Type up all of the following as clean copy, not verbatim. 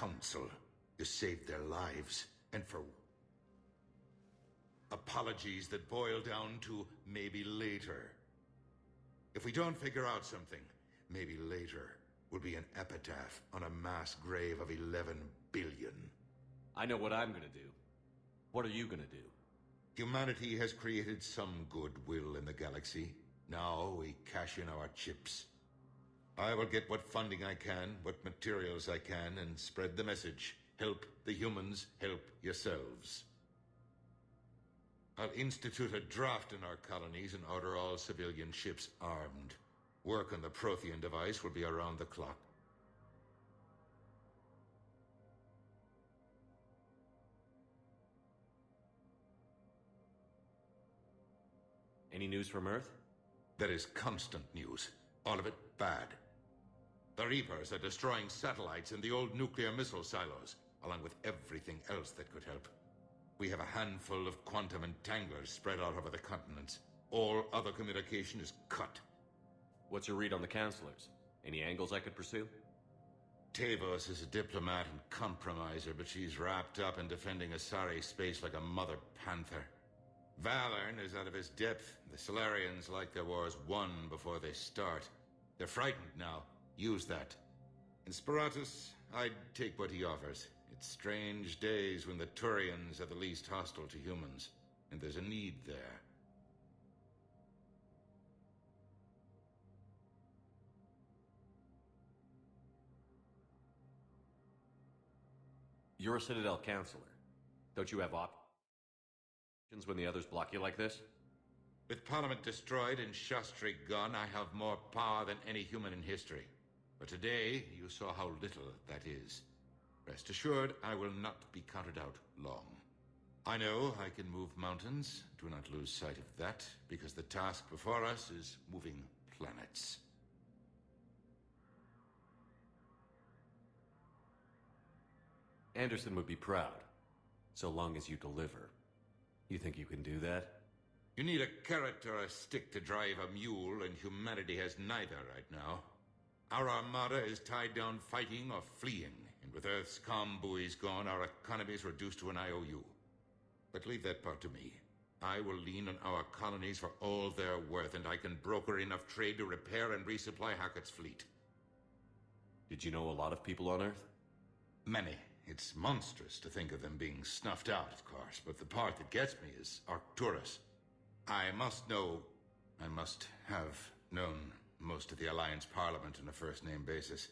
council. You saved their lives, and for apologies that boil down to maybe later. If we don't figure out something, maybe later will be an epitaph on a mass grave of 11 billion. I know what I'm gonna do. What are you gonna do? Humanity has created some goodwill in the galaxy. Now we cash in our chips. I will get what funding I can, what materials I can, and spread the message. Help the humans, help yourselves. I'll institute a draft in our colonies and order all civilian ships armed. Work on the Prothean device will be around the clock. Any news from Earth? There is constant news. All of it bad. The Reapers are destroying satellites in the old nuclear missile silos, along with everything else that could help. We have a handful of quantum entanglers spread out over the continents. All other communication is cut. What's your read on the Counselors? Any angles I could pursue? Tavos is a diplomat and compromiser, but she's wrapped up in defending Asari space like a mother panther. Valern is out of his depth. The Solarians like their wars won before they start. They're frightened now. Use that. In Sparatus, I'd take what he offers. It's strange days when the Turians are the least hostile to humans, and there's a need there. You're a Citadel Counselor. Don't you have options when the others block you like this? With Parliament destroyed and Shastri gone, I have more power than any human in history. But today, you saw how little that is. Rest assured, I will not be counted out long. I know I can move mountains. Do not lose sight of that, because the task before us is moving planets. Anderson would be proud, so long as you deliver. You think you can do that? You need a carrot or a stick to drive a mule, and humanity has neither right now. Our armada is tied down fighting or fleeing, and with Earth's comm buoys gone, our economy is reduced to an IOU. But leave that part to me. I will lean on our colonies for all they're worth, and I can broker enough trade to repair and resupply Hackett's fleet. Did you know a lot of people on Earth? Many. It's monstrous to think of them being snuffed out, of course, but the part that gets me is Arcturus. I must have known most of the Alliance Parliament on a first-name basis.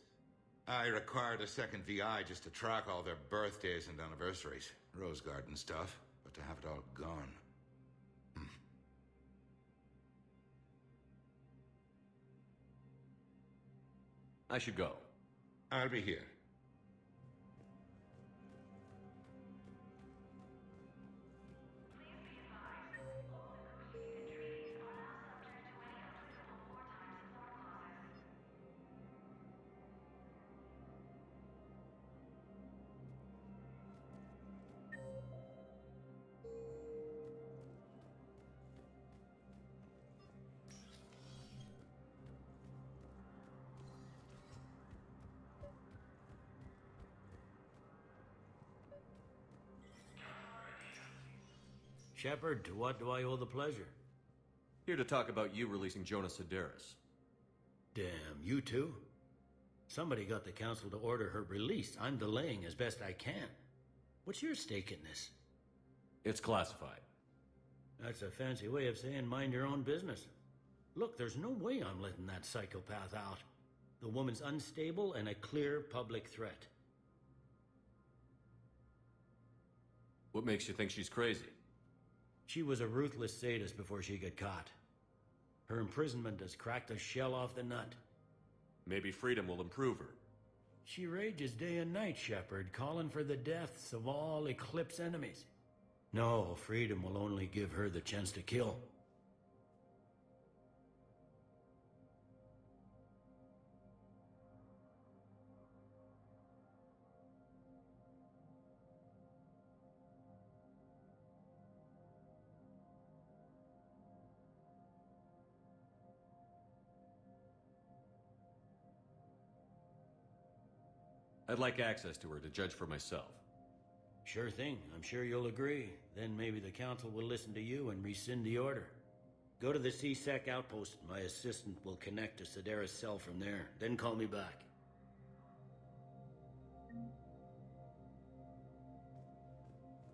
I required a second VI just to track all their birthdays and anniversaries. Rose Garden stuff, but to have it all gone. I should go. I'll be here. Shepard, to what do I owe the pleasure? Here to talk about you releasing Jonas Sideris. Damn, you too? Somebody got the council to order her release. I'm delaying as best I can. What's your stake in this? It's classified. That's a fancy way of saying mind your own business. Look, there's no way I'm letting that psychopath out. The woman's unstable and a clear public threat. What makes you think she's crazy? She was a ruthless sadist before she got caught. Her imprisonment has cracked the shell off the nut. Maybe freedom will improve her. She rages day and night, Shepard, calling for the deaths of all Eclipse enemies. No, freedom will only give her the chance to kill. I'd like access to her to judge for myself. Sure thing. I'm sure you'll agree. Then maybe the council will listen to you and rescind the order. Go to the C-Sec outpost. My assistant will connect to Sedera's cell from there. Then call me back.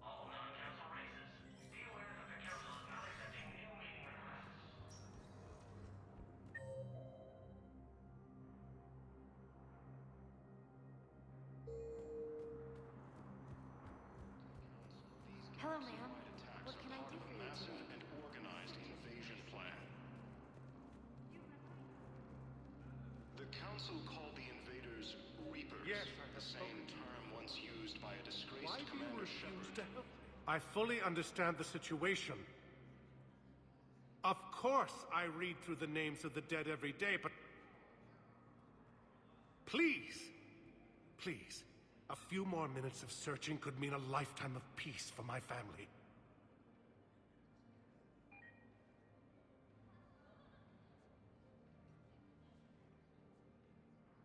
All non-council races, be aware that the council is not accepting new meeting requests. Hello, ma'am. What can I do for you today? And organized invasion plan. The council called the invaders Reapers. Yes, the same term once used by a disgraced Why do you Commander refuse Shepard. to help me? I fully understand the situation. Of course I read through the names of the dead every day, but... Please, a few more minutes of searching could mean a lifetime of peace for my family.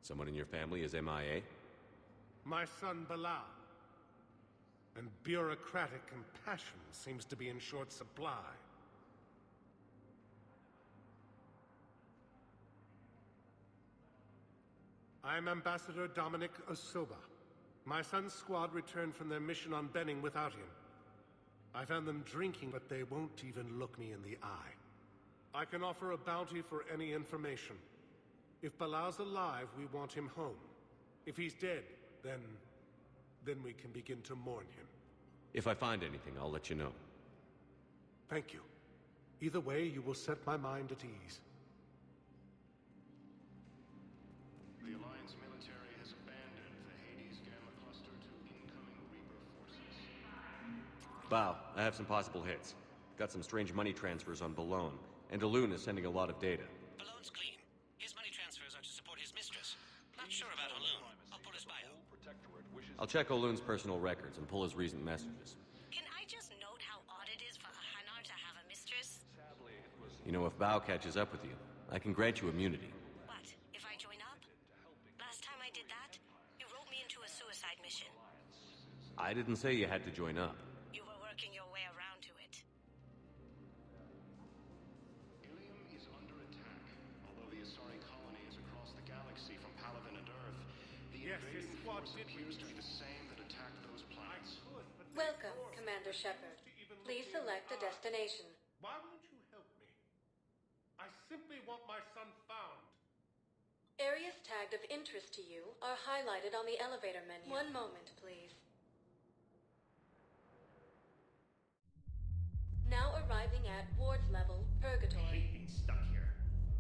Someone in your family is MIA? My son Bilal. And bureaucratic compassion seems to be in short supply. I'm Ambassador Dominic Osoba. My son's squad returned from their mission on Benning without him. I found them drinking, but they won't even look me in the eye. I can offer a bounty for any information. If Bilal's alive, we want him home. If he's dead, then we can begin to mourn him. If I find anything, I'll let you know. Thank you. Either way, you will set my mind at ease. The Alliance military has abandoned the Hades Gamma Cluster to incoming Reaper forces. Wow, I have some possible hits. Got some strange money transfers on Balone, and Daloon is sending a lot of data. Balone's clean. His money transfers are to support his mistress. Not sure about Haloon. I'll pull his bio. I'll check Oloon's personal records and pull his recent messages. Can I just note how odd it is for a Hanar to have a mistress? You know, if Bao catches up with you, I can grant you immunity. What, if I join up? Last time I did that, you wrote me into a suicide mission. I didn't say you had to join up. You were working your way around to it. Ilium is under attack. Although the Asari colony is across the galaxy from Palaven and Earth, the Yes, his invading squad force did appears to reach be the same that attacked those planets. Welcome, Commander Shepard. Please select a destination. Why won't you help me? I simply want my son found. Areas tagged of interest to you are highlighted on the elevator menu. One moment, please. Now arriving at Ward Level, I Purgatory. hate being stuck here.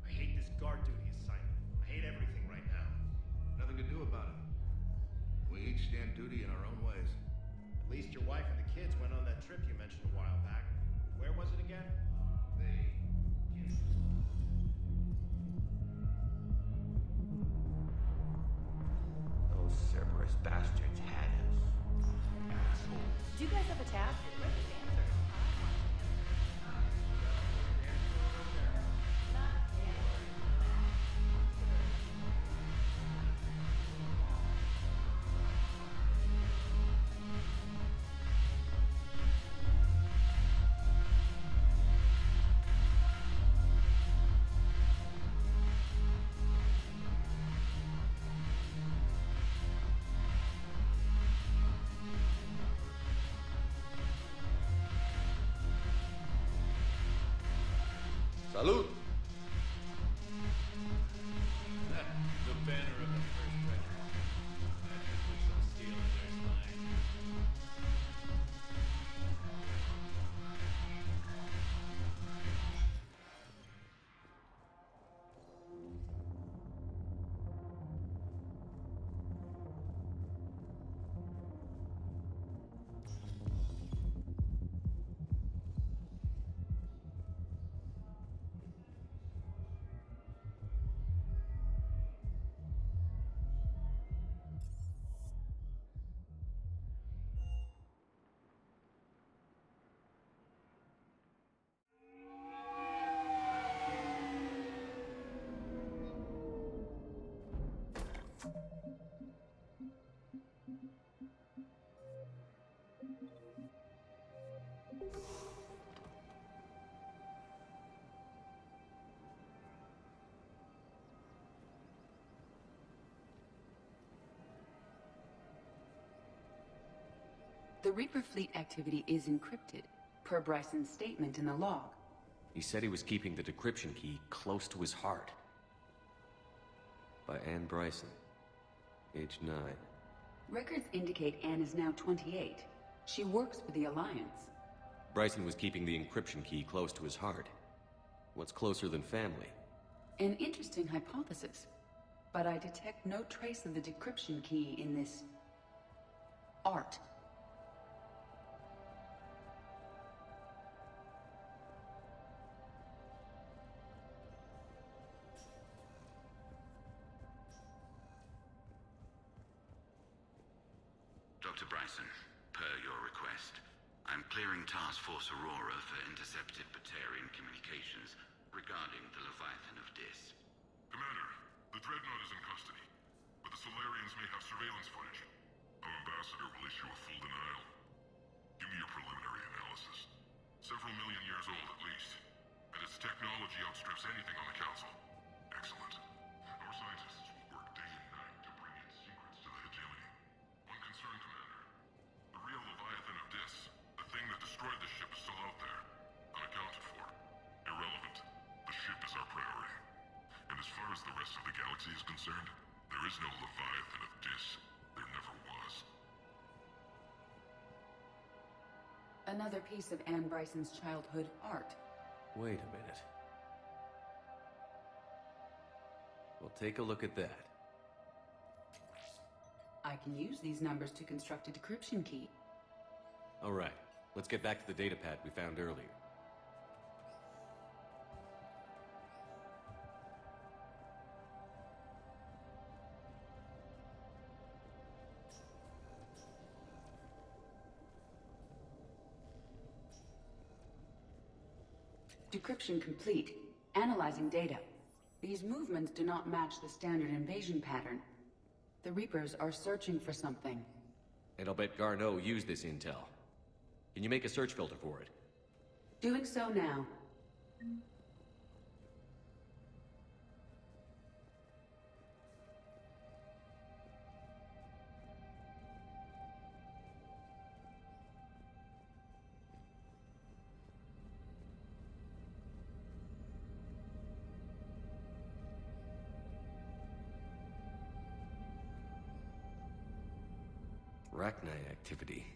I hate this guard duty assignment. I hate everything right now. Nothing to do about it. We each stand duty in our own ways. At least your wife and the kids went on that trip you mentioned a while back. Where was it again? Those Cerberus bastards had us. Assholes. Do you guys have a tab? Salud! The banner of the first regiment. That should put some steel in their spine. The Reaper fleet activity is encrypted, per Bryson's statement in the log. He said he was keeping the decryption key close to his heart. By Anne Bryson, age 9. Records indicate Anne is now 28. She works for the Alliance. Bryson was keeping the encryption key close to his heart. What's closer than family? An interesting hypothesis. But I detect no trace of the decryption key in this... art. Dr. Bryson, per your request, I'm clearing Task Force Aurora for intercepted Batarian communications regarding the Leviathan of Dis. Commander, the Dreadnought is in custody, but the Solarians may have surveillance footage. Our ambassador will issue a full denial. Give me your preliminary analysis. Several million years old at least, and its technology outstrips anything on the Council. Excellent. Our scientists will work day and night to bring its secrets to the hegemony. One concern, Commander. The real Leviathan of Dis, the thing that destroyed the ship, is still out there, unaccounted for. Irrelevant. The ship is our priority. And as far as the rest of the galaxy is concerned, there is no Leviathan of Dis. There never was. Another piece of Anne Bryson's childhood art. Wait a minute. Well, take a look at that. I can use these numbers to construct a decryption key. All right, let's get back to the datapad we found earlier. Decryption complete. Analyzing data. These movements do not match the standard invasion pattern. The Reapers are searching for something. And I'll bet Garneau used this intel. Can you make a search filter for it? Doing so now. Rachni activity.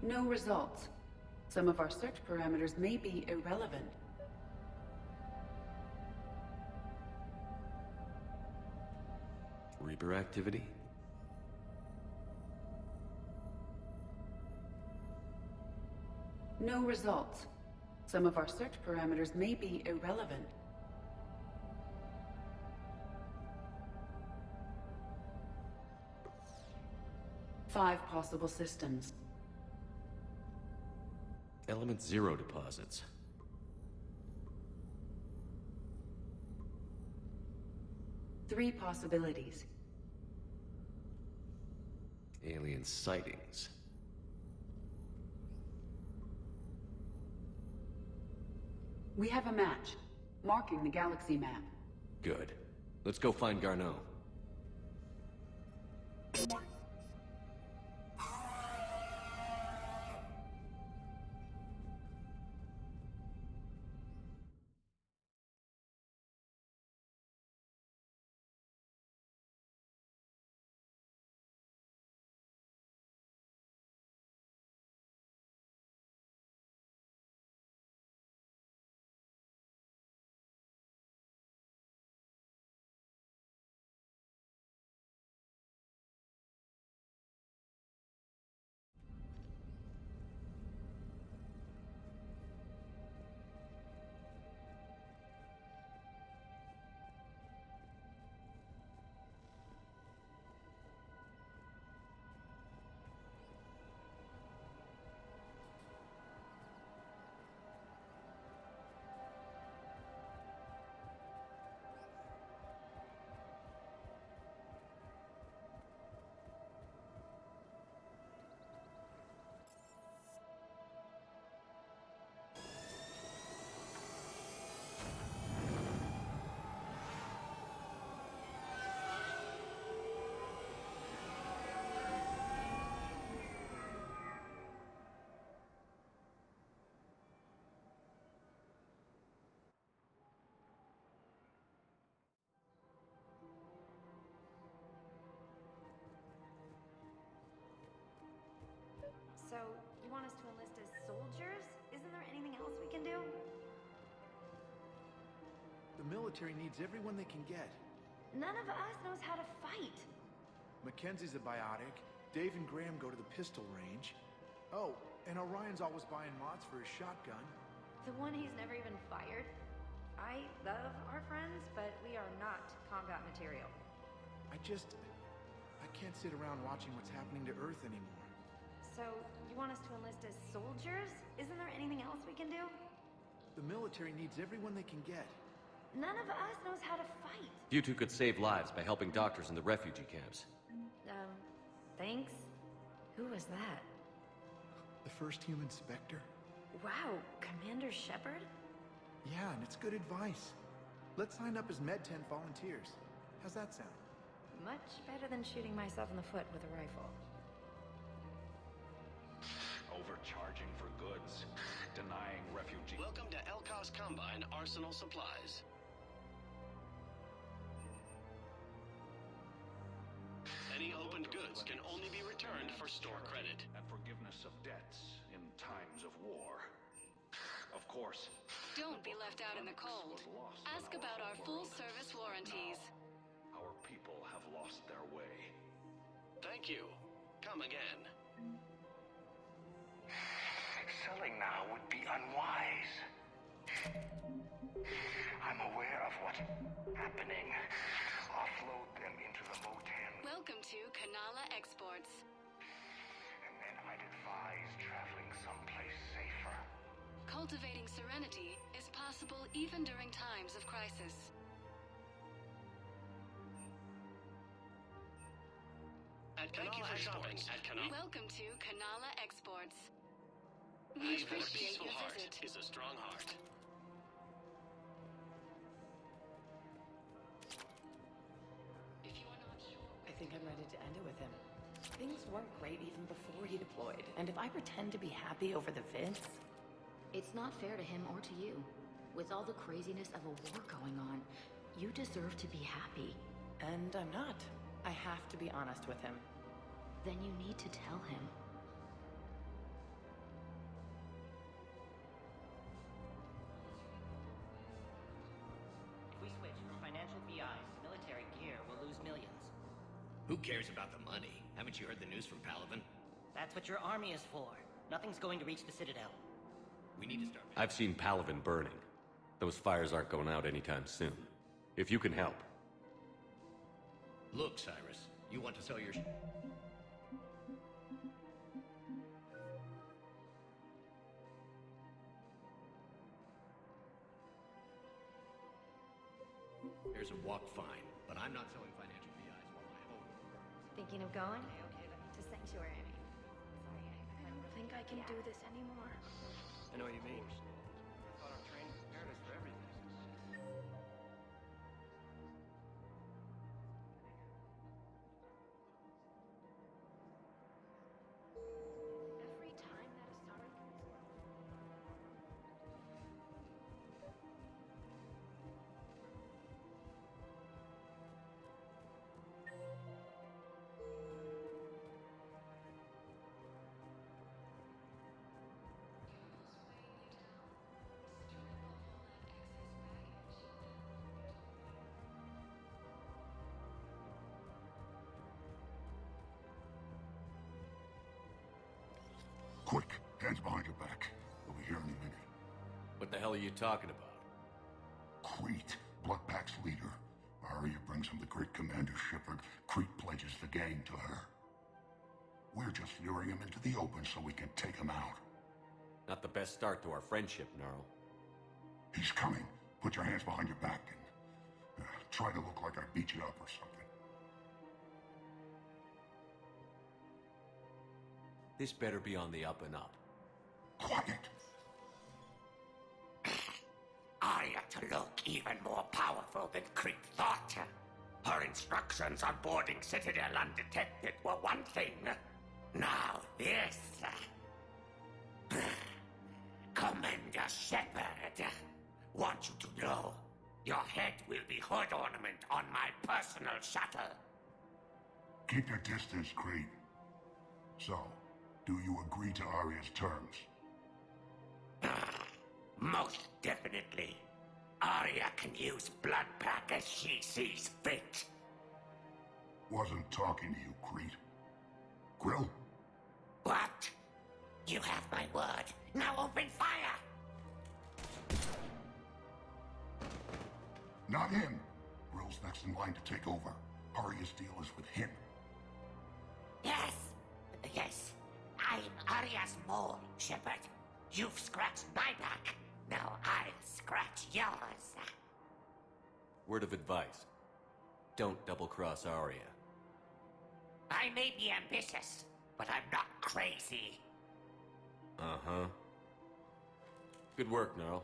No results. Some of our search parameters may be irrelevant. Reaper activity? No results. Some of our search parameters may be irrelevant. Five possible systems. Element Zero deposits. Three possibilities. Alien sightings. We have a match, marking the galaxy map. Good. Let's go find Garneau. military needs everyone they can get. None of us knows how to fight. Mackenzie's a biotic. Dave and Graham go to the pistol range. Oh, and Orion's always buying mods for his shotgun. The one he's never even fired. I love our friends, but we are not combat material. I can't sit around watching what's happening to Earth anymore. So, you want us to enlist as soldiers? Isn't there anything else we can do? The military needs everyone they can get. None of us knows how to fight. You two could save lives by helping doctors in the refugee camps. Thanks? Who was that? The first human Spectre? Wow, Commander Shepard? Yeah, and it's good advice. Let's sign up as Med-10 volunteers. How's that sound? Much better than shooting myself in the foot with a rifle. Overcharging for goods, denying refugees. Welcome to Elkos Combine Arsenal Supplies. Any opened goods can only be returned for store credit. And forgiveness of debts in times of war. Of course. Don't be left out in the cold. Ask about our full-service warranties. Our people have lost their way. Thank you. Come again. Selling now would be unwise. I'm aware of what's happening. Offload them into the Moten. Welcome to Kanala Exports. And then I'd advise traveling someplace safer. Cultivating serenity is possible even during times of crisis. Thank you for shopping at Kanala. Welcome to Kanala Exports. A We appreciate peaceful your heart visit. is a strong heart. I think I'm ready to end it with him. Things weren't great even before he deployed, and if I pretend to be happy over the vids... It's not fair to him or to you. With all the craziness of a war going on, you deserve to be happy. And I'm not. I have to be honest with him. Then you need to tell him. If we switch from financial VIs to military gear, we'll lose millions. Who cares about the money? Haven't you heard the news from Palaven? That's what your army is for. Nothing's going to reach the Citadel. We need to start... I've seen Palaven burning. Those fires aren't going out anytime soon. If you can help. Look, Cyrus, you want to sell your... There's a walk fine, but I'm not selling financial VIs while my home... Thinking of going? To Sanctuary, I mean. Sorry, I don't think I can do this anymore. I know what you mean. I thought our training prepared us for everything. Every time that Asari comes Quick, hands behind your back. We'll be here any minute. What the hell are you talking about? Crete, Bloodpack's leader. Arya brings him the great Commander Shepard. Crete pledges the gang to her. We're just luring him into the open so we can take him out. Not the best start to our friendship, Gnarl. He's coming. Put your hands behind your back and try to look like I beat you up or something. This better be on the up and up. Quiet. Arya to look even more powerful than Crete thought. Her instructions on boarding Citadel undetected were one thing. Now this. Commander Shepard. Want you to know, your head will be hood ornament on my personal shuttle. Keep your distance, Crete. So, do you agree to Arya's terms? Most definitely. Arya can use Bloodpack as she sees fit. Wasn't talking to you, Crete. Grill? What? You have my word. Now open fire! Not him. Grill's next in line to take over. Arya's deal is with him. Yes. Yes. I'm Arya's mole, Shepard. You've scratched my back. Now I'll scratch yours. Word of advice. Don't double-cross Arya. I may be ambitious, but I'm not crazy. Uh-huh. Good work, Gnarl.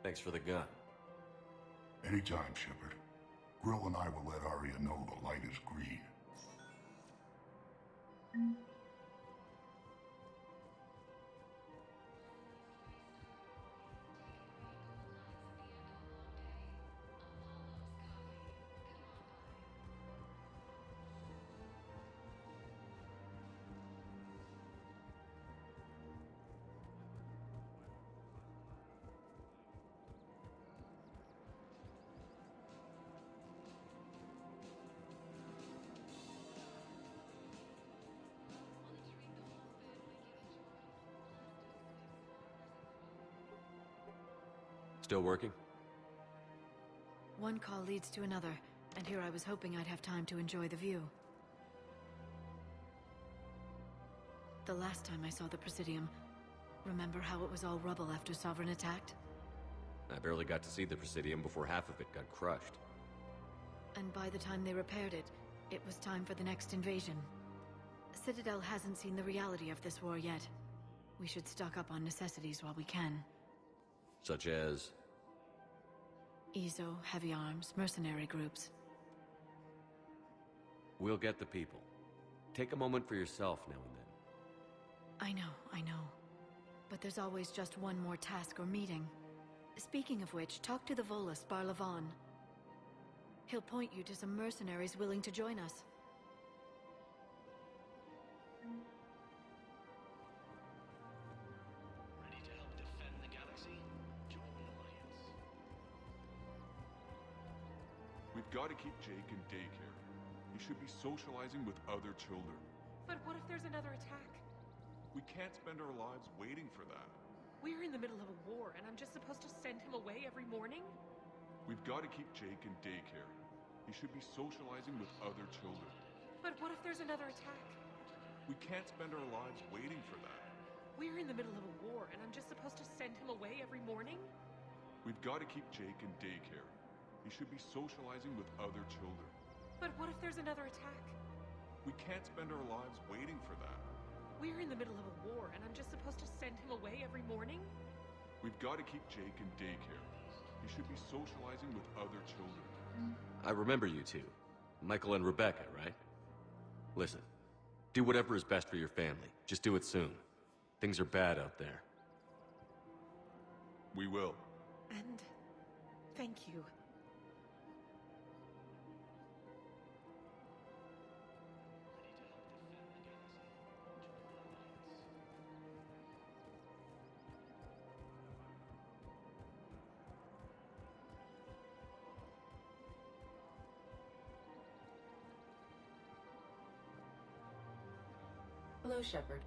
Thanks for the gun. Anytime, Shepard. Grill and I will let Arya know the light is green. Still working? One call leads to another, and here I was hoping I'd have time to enjoy the view. The last time I saw the Presidium, remember how it was all rubble after Sovereign attacked? I barely got to see the Presidium before half of it got crushed. And by the time they repaired it, it was time for the next invasion. Citadel hasn't seen the reality of this war yet. We should stock up on necessities while we can. Such as? Ezo, heavy arms, mercenary groups. We'll get the people. Take a moment for yourself now and then. I know. But there's always just one more task or meeting. Speaking of which, talk to the Volus, Barlavan. He'll point you to some mercenaries willing to join us. Ready to help defend the galaxy? Join the Alliance. We've got to keep Jake in daycare. He should be socializing with other children. But what if there's another attack? We can't spend our lives waiting for that. We're in the middle of a war, and I'm just supposed to send him away every morning? We've got to keep Jake in daycare. He should be socializing with other children. But what if there's another attack? We can't spend our lives waiting for that. We're in the middle of a war, and I'm just supposed to send him away every morning? We've got to keep Jake in daycare. He should be socializing with other children. But what if there's another attack? We can't spend our lives waiting for that. We're in the middle of a war, and I'm just supposed to send him away every morning? We've got to keep Jake in daycare. He should be socializing with other children. I remember you two. Michael and Rebecca, right? Listen, do whatever is best for your family. Just do it soon. Things are bad out there. We will. And thank you. Hello, Shepard.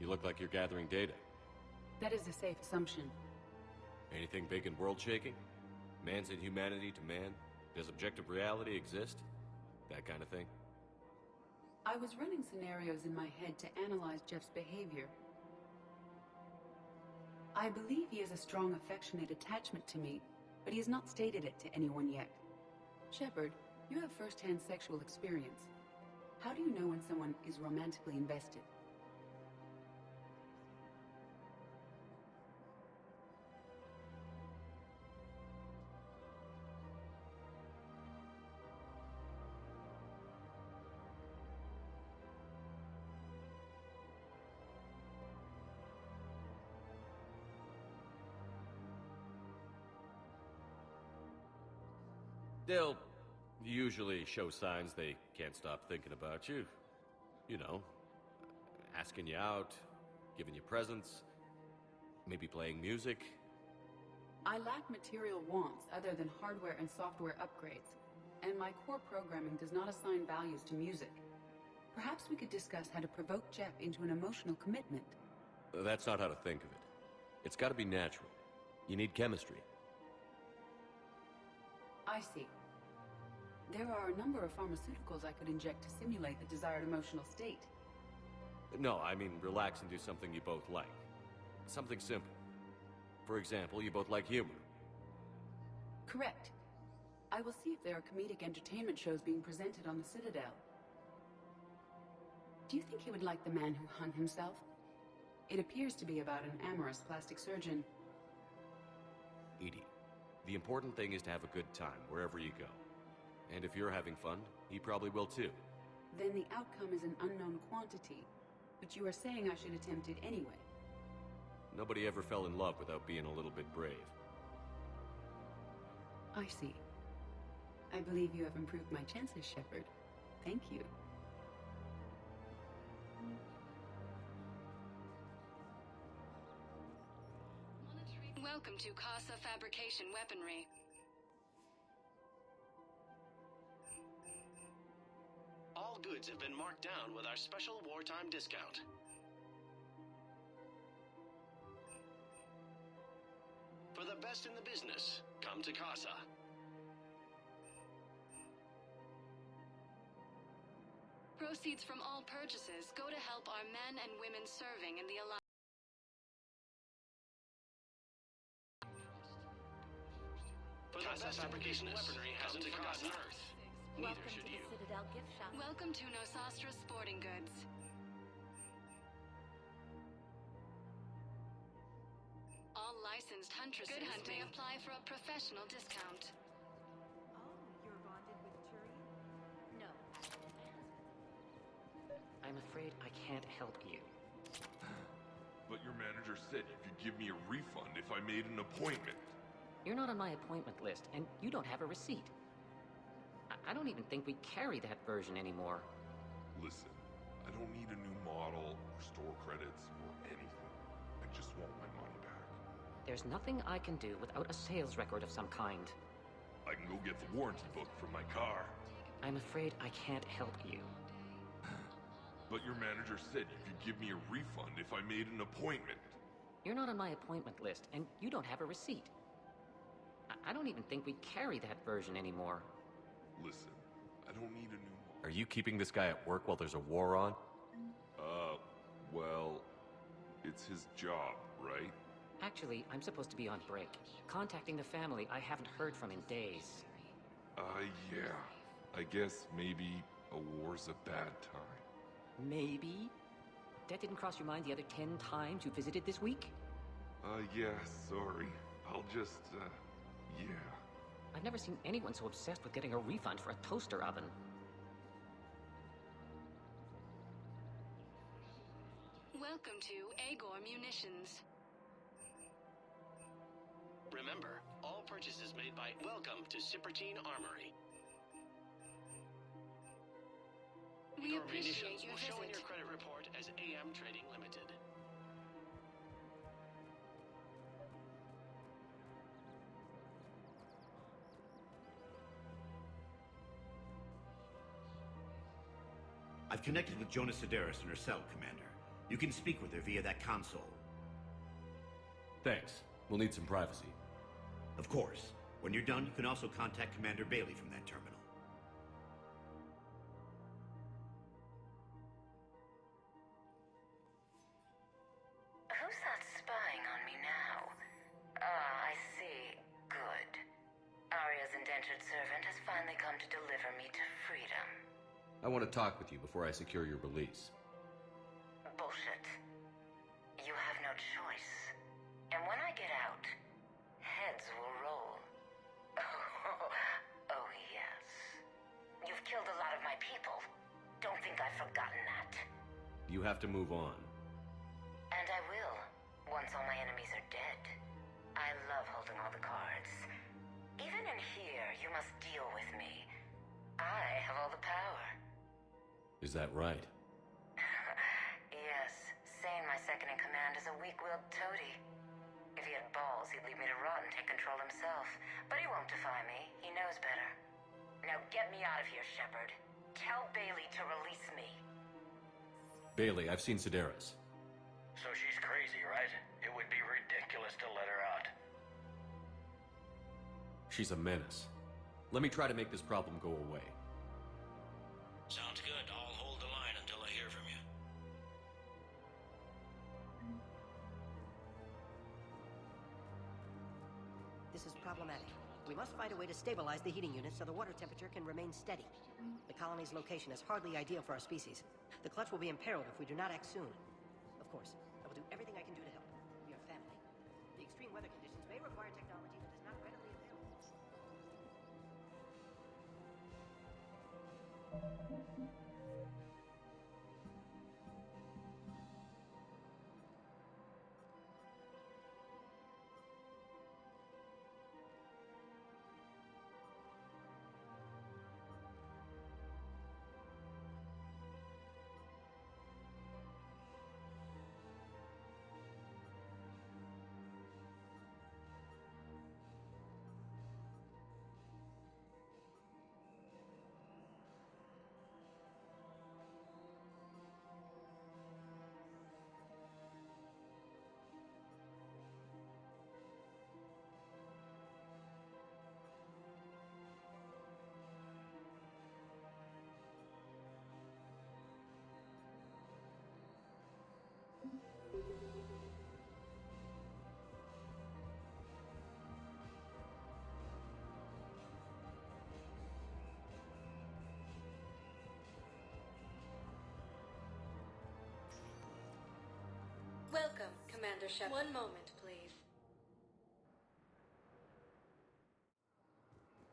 You look like you're gathering data. That is a safe assumption. Anything big and world-shaking? Man's inhumanity to man? Does objective reality exist? That kind of thing? I was running scenarios in my head to analyze Jeff's behavior. I believe he has a strong affectionate attachment to me, but he has not stated it to anyone yet. Shepard, you have first-hand sexual experience. How do you know when someone is romantically invested? They'll usually show signs they can't stop thinking about you. You know, asking you out, giving you presents, maybe playing music. I lack material wants other than hardware and software upgrades, and my core programming does not assign values to music. Perhaps we could discuss how to provoke Jeff into an emotional commitment. That's not how to think of it. It's gotta be natural. You need chemistry. I see. There are a number of pharmaceuticals I could inject to simulate the desired emotional state. No, I mean relax and do something you both like. Something simple. For example, you both like humor. Correct. I will see if there are comedic entertainment shows being presented on the Citadel. Do you think he would like The Man Who Hung Himself? It appears to be about an amorous plastic surgeon. Edie, the important thing is to have a good time wherever you go. And if you're having fun, he probably will too. Then the outcome is an unknown quantity, but you are saying I should attempt it anyway. Nobody ever fell in love without being a little bit brave. I see. I believe you have improved my chances, Shepard. Thank you. Welcome to Casa Fabrication Weaponry. All goods have been marked down with our special wartime discount. For the best in the business, come to Casa. Proceeds from all purchases go to help our men and women serving in the Alliance. For the best fabrication weaponry hasn't forgotten Earth. Neither should you. Citadel gift shop. Welcome to Nosastra Sporting Goods. All licensed huntresses may apply for a professional discount. You're bonded with Turi? No. I'm afraid I can't help you. But your manager said you could give me a refund if I made an appointment. You're not on my appointment list, and you don't have a receipt. I don't even think we carry that version anymore. Listen, I don't need a new model or store credits or anything. I just want my money back. There's nothing I can do without a sales record of some kind. I can go get the warranty book from my car. I'm afraid I can't help you. But your manager said you could give me a refund if I made an appointment. You're not on my appointment list, and you don't have a receipt. I don't even think we carry that version anymore. Listen, I don't need a new model. Are you keeping this guy at work while there's a war on? Well, it's his job, right? Actually, I'm supposed to be on break. Contacting the family I haven't heard from in days. Yeah. I guess maybe a war's a bad time. Maybe? That didn't cross your mind the other 10 times you visited this week? Yeah, sorry. I'll just, yeah. I've never seen anyone so obsessed with getting a refund for a toaster oven. Welcome to Agor Munitions. Remember, all purchases made by Welcome to Cipertine Armory. We Agor appreciate Munitions your will show in visit. your credit report as AM Trading Limited. I've connected with Jonas Sedaris in her cell, Commander. You can speak with her via that console. Thanks. We'll need some privacy. Of course. When you're done, you can also contact Commander Bailey from that terminal. Who's that spying on me now? Ah, I see. Good. Arya's indentured servant has finally come to deliver me to freedom. I want to talk with you before I secure your release. Bullshit. You have no choice. And when I get out, heads will roll. Oh, yes. You've killed a lot of my people. Don't think I've forgotten that. You have to move on. And I will, once all my enemies are dead. I love holding all the cards. Even in here, you must deal with me. I have all the power. Is that right? Yes, Sane, my second in command, is a weak-willed toady. If he he had balls, he'd leave me to rot and take control himself. But he won't defy me. He knows better. Now get me out of here, Shepard. Tell Bailey to release me. Bailey, I've seen Sedaris. So she's crazy, right? It would be ridiculous to let her out. She's a menace. Let me try to make this problem go away. Sounds good. I'll hold the line until I hear from you. This is problematic. We must find a way to stabilize the heating unit so the water temperature can remain steady. The colony's location is hardly ideal for our species. The clutch will be imperiled if we do not act soon. Of course, I will do everything I can do to help. We are family. The extreme weather conditions may require technology that is not readily available. Welcome, Commander Shepard. One moment, please.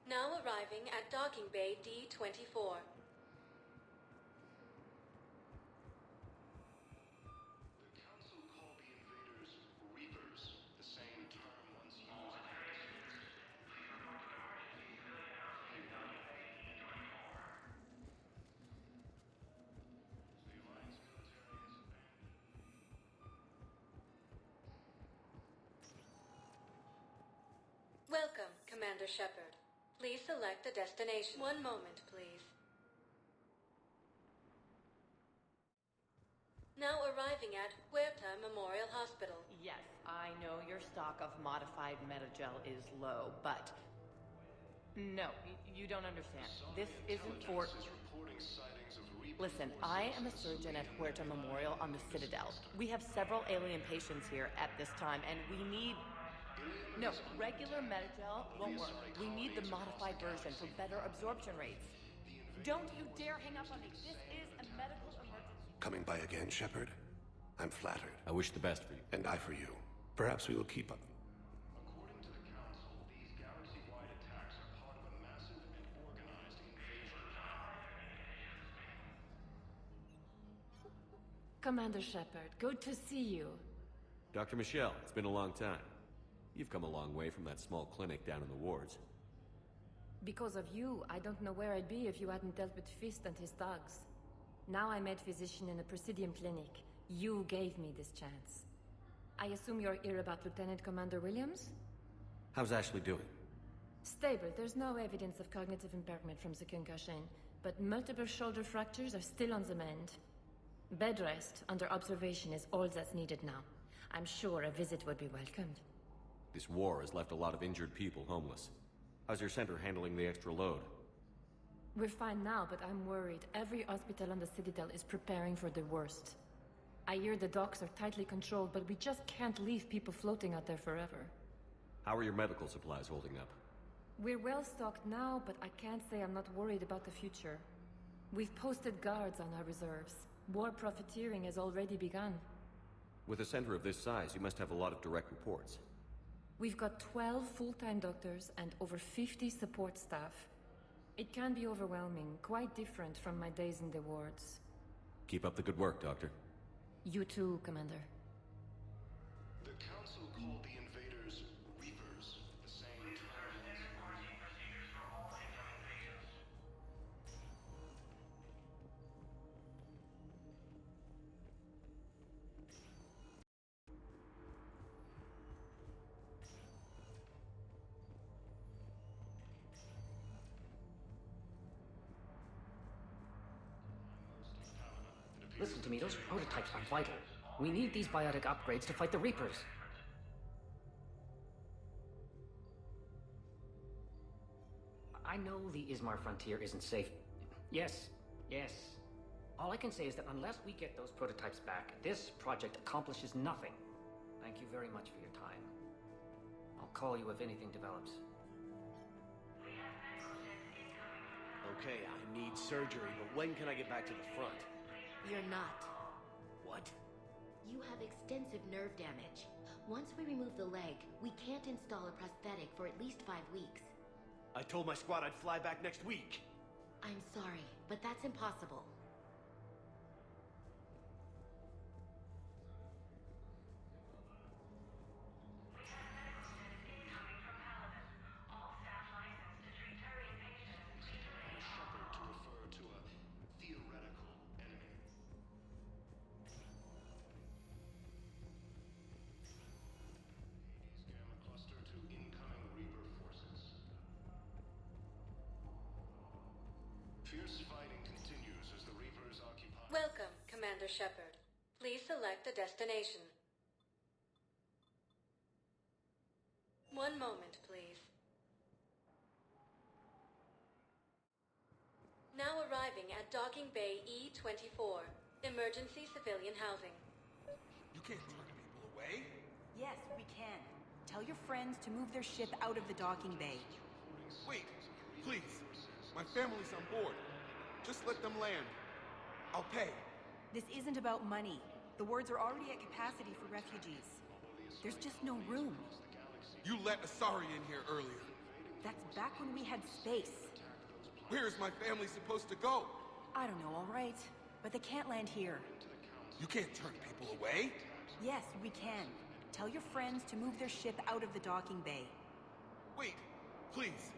Now arriving at Docking Bay D-24. Welcome, Commander Shepard. Please select a destination. One moment, please. Now arriving at Huerta Memorial Hospital. Yes, I know your stock of modified metagel is low, but... No, you don't understand. This isn't for... Listen, I am a surgeon at Huerta Memorial on the Citadel. We have several alien patients here at this time, and we need... No, regular metagel won't work. We need the modified version for better absorption rates. Don't you dare hang up on me. This is a medical emergency. Coming by again, Shepard? I'm flattered. I wish the best for you. And I for you. Perhaps we will keep up. According to the Council, these galaxy-wide attacks are part of a massive and organized invasion. Commander Shepard, good to see you. Dr. Michelle, it's been a long time. You've come a long way from that small clinic down in the wards. Because of you, I don't know where I'd be if you hadn't dealt with Fist and his thugs. Now I'm head physician in a Presidium clinic. You gave me this chance. I assume you're here about Lieutenant Commander Williams? How's Ashley doing? Stable. There's no evidence of cognitive impairment from the concussion, but multiple shoulder fractures are still on the mend. Bed rest under observation is all that's needed now. I'm sure a visit would be welcomed. This war has left a lot of injured people homeless. How's your center handling the extra load? We're fine now, but I'm worried. Every hospital on the Citadel is preparing for the worst. I hear the docks are tightly controlled, but we just can't leave people floating out there forever. How are your medical supplies holding up? We're well stocked now, but I can't say I'm not worried about the future. We've posted guards on our reserves. War profiteering has already begun. With a center of this size, you must have a lot of direct reports. We've got 12 full-time doctors and over 50 support staff. It can be overwhelming, quite different from my days in the wards. Keep up the good work, Doctor. You too, Commander. The Council called the invaders Reapers, the same term as... Listen to me, those prototypes are vital. We need these biotic upgrades to fight the Reapers. I know the Ismar frontier isn't safe. Yes. All I can say is that unless we get those prototypes back, this project accomplishes nothing. Thank you very much for your time. I'll call you if anything develops. Okay, I need surgery, but when can I get back to the front? You're not. What? You have extensive nerve damage. Once we remove the leg, we can't install a prosthetic for at least 5 weeks. I told my squad I'd fly back next week. I'm sorry, but that's impossible. Fierce fighting continues as the Reapers occupy... Welcome, Commander Shepard. Please select a destination. One moment, please. Now arriving at Docking Bay E-24, emergency civilian housing. You can't turn people away. Yes, we can. Tell your friends to move their ship out of the docking bay. Wait, please. My family's on board. Just let them land. I'll pay. This isn't about money. The wards are already at capacity for refugees. There's just no room. You let Asari in here earlier. That's back when we had space. Where is my family supposed to go? I don't know, all right. But they can't land here. You can't turn people away. Yes, we can. Tell your friends to move their ship out of the docking bay. Wait, please.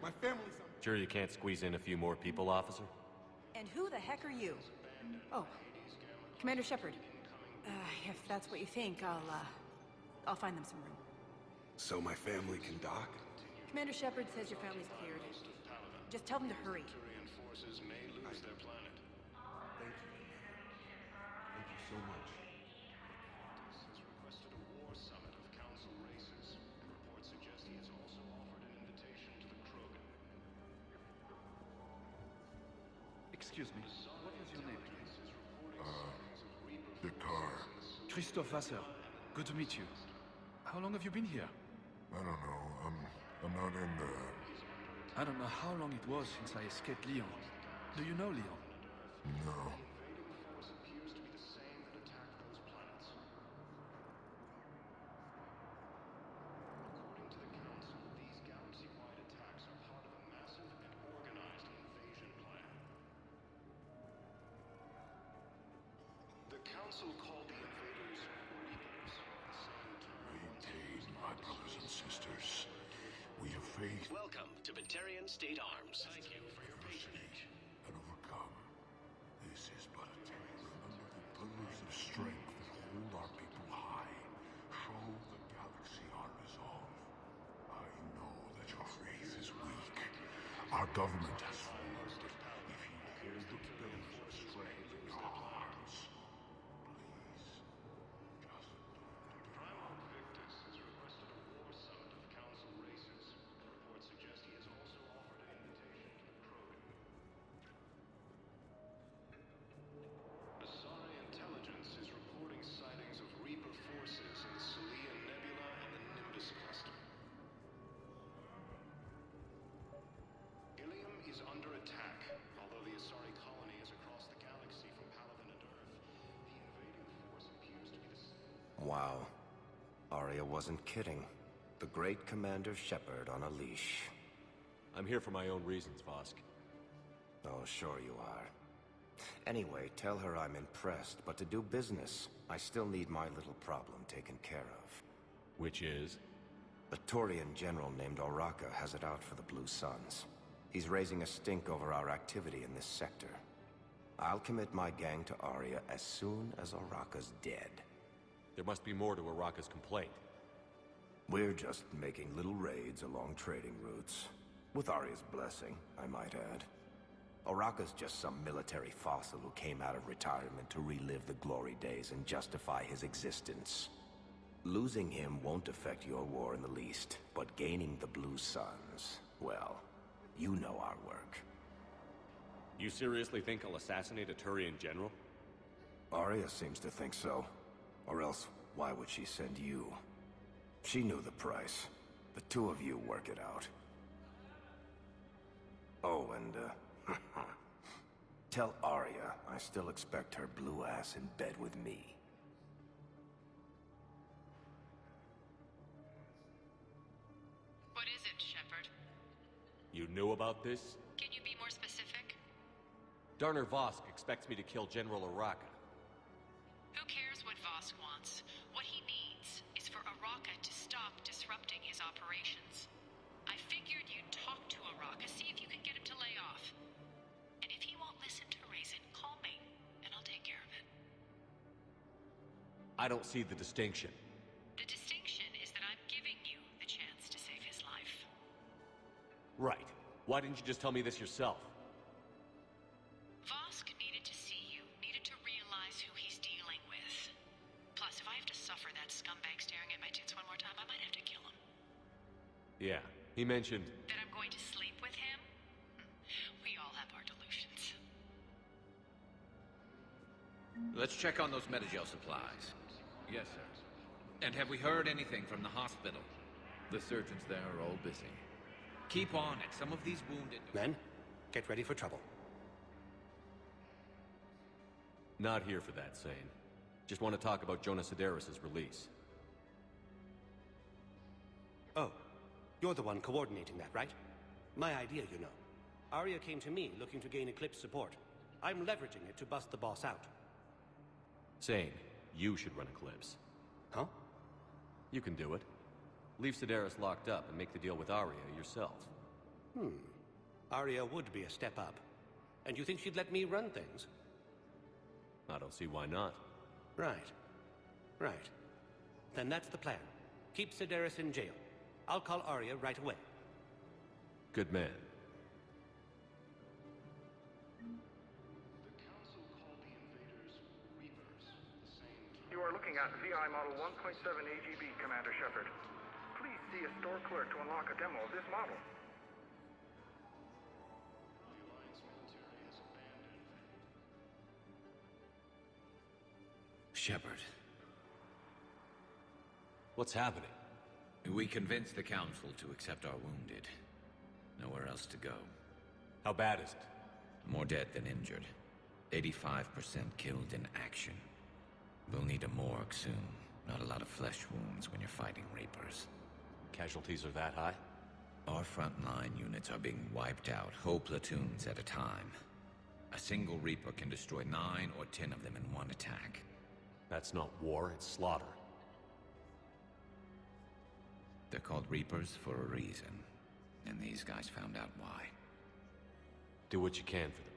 My family's on... Sure you can't squeeze in a few more people, officer? And who the heck are you? Oh, Commander Shepard. If that's what you think, I'll find them some room. So my family can dock? Commander Shepard says your family's cleared. Just tell them to hurry. Forces may lose their planet. Thank you. Thank you so much. Has requested a war summit of Council races. Reports suggest he has also offered an invitation to the Krogan. Excuse me, what is your name, please? Dakar. Christophe Vasseur. Good to meet you. How long have you been here? I don't know. I'm not in the... I don't know how long it was since I escaped Leon. Do you know Leon? No. Council called the invaders Reapers. Maintain, my brothers and sisters. We have faith Welcome to Batarian State Arms. Thank you for your patronage. and overcome. This is but a tale. Remember the pillars of strength that hold our people high. Show the galaxy our resolve. I know that your faith is weak. Our government has fallen, but if you hold the pillars of strength in your arms, Primal Victus has requested a war summit of Council races. Reports suggest he has also offered an invitation to the Krogan. Asari intelligence is reporting sightings of Reaper forces in the Salian Nebula and the Nimbus cluster. Ilium is under attack. Although the Asari colony is across the galaxy from Paladin and Earth, the invading force appears to be the same. Wow. Arya wasn't kidding. The great Commander Shepard on a leash. I'm here for my own reasons, Vosk. Oh, sure you are. Anyway, tell her I'm impressed, but to do business, I still need my little problem taken care of. Which is? A Turian general named Oraka has it out for the Blue Suns. He's raising a stink over our activity in this sector. I'll commit my gang to Arya as soon as Oraka's dead. There must be more to Oraka's complaint. We're just making little raids along trading routes. With Arya's blessing, I might add. Oraka's just some military fossil who came out of retirement to relive the glory days and justify his existence. Losing him won't affect your war in the least, but gaining the Blue Suns, well, you know our work. You seriously think I'll assassinate a Turian general? Arya seems to think so. Or else, why would she send you? She knew the price. The two of you work it out. Oh, and, tell Arya I still expect her blue ass in bed with me. What is it, Shepard? You knew about this? Can you be more specific? Darner Vosk expects me to kill General Oraka. Who cares what Vosk wants? What he needs is for Oraka to stop disrupting his operations. I figured you'd talk to Oraka, see if you can get him to lay off. And if he won't listen to reason, call me, and I'll take care of it. I don't see the distinction. The distinction is that I'm giving you the chance to save his life. Right. Why didn't you just tell me this yourself? Vosk needed to see you, needed to realize who he's dealing with. Plus, if I have to suffer that scumbag staring at my tits one more time, I might have to kill him. Yeah, he mentioned... That I'm going to sleep with him? We all have our delusions. Let's check on those Metagel supplies. Yes, sir. And have we heard anything from the hospital? The surgeons there are all busy. Keep on it. Some of these wounded... Men, get ready for trouble. Not here for that, Sane. Just want to talk about Jonas Sedaris' release. Oh, you're the one coordinating that, right? My idea, you know. Arya came to me looking to gain Eclipse support. I'm leveraging it to bust the boss out. Sane, you should run Eclipse. Huh? You can do it. Leave Sedaris locked up and make the deal with Arya yourself. Arya would be a step up. And you think she'd let me run things? I don't see why not. Right. Then that's the plan. Keep Sedaris in jail. I'll call Arya right away. Good man. You are looking at VI Model 1.7 AGB, Commander Shepard. Please see a store clerk to unlock a demo of this model. Shepard. What's happening? We convinced the Council to accept our wounded. Nowhere else to go. How bad is it? More dead than injured. 85% killed in action. We'll need a morgue soon. Not a lot of flesh wounds when you're fighting Reapers. Casualties are that high? Our frontline units are being wiped out, whole platoons at a time. A single Reaper can destroy 9 or 10 of them in one attack. That's not war, it's slaughter. They're called Reapers for a reason. And these guys found out why. Do what you can for them.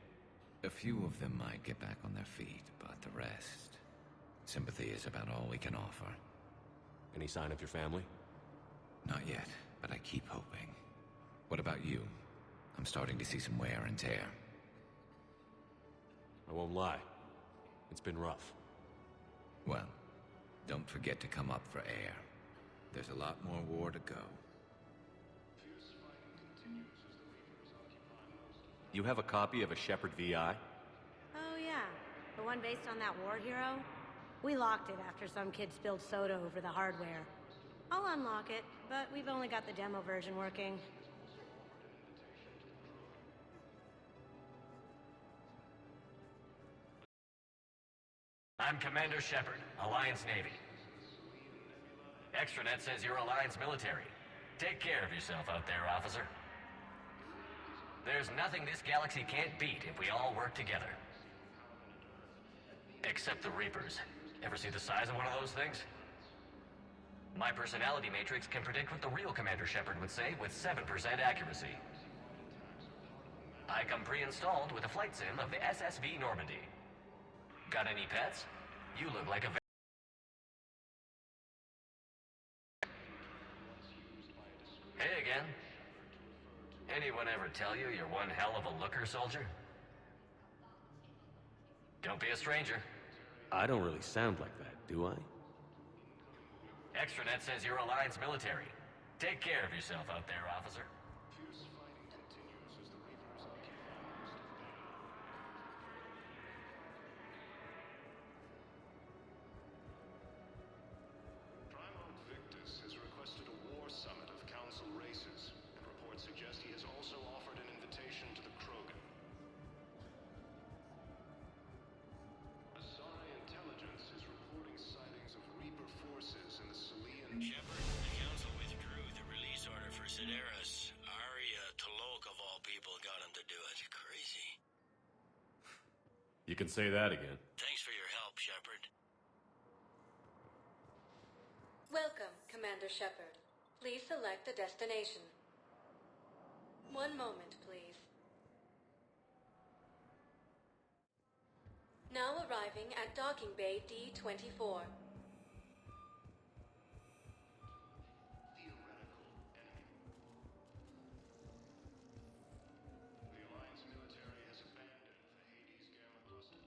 A few of them might get back on their feet, but the rest... sympathy is about all we can offer. Any sign of your family? Not yet, but I keep hoping. What about you? I'm starting to see some wear and tear. I won't lie. It's been rough. Well, don't forget to come up for air. There's a lot more war to go. You have a copy of a Shepard VI? Oh yeah, the one based on that war hero? We locked it after some kid spilled soda over the hardware. I'll unlock it, but we've only got the demo version working. I'm Commander Shepard, Alliance Navy. Extranet says you're Alliance military. Take care of yourself out there, officer. There's nothing this galaxy can't beat if we all work together. Except the Reapers. Ever see the size of one of those things? My personality matrix can predict what the real Commander Shepard would say with 7% accuracy. I come pre-installed with a flight sim of the SSV Normandy. Got any pets? You look like a... Hey again. Anyone ever tell you you're one hell of a looker, soldier? Don't be a stranger. I don't really sound like that, do I? Extranet says you're Alliance military. Take care of yourself out there, officer. Primarch Victus has requested a war summit of Council races, and reports suggest he has also offered an invitation to the Krogan. Asari intelligence is reporting sightings of Reaper forces in the Salian... Shepard, the Council withdrew the release order for Sedaris. Arya Tolok, of all people, got him to do it. Crazy. You can say that again. Thanks for your help, Shepard. Welcome, Commander Shepard. Please select a destination. One moment, please. Now arriving at Docking Bay D-24. The Alliance military has abandoned the Hades Gamma cluster.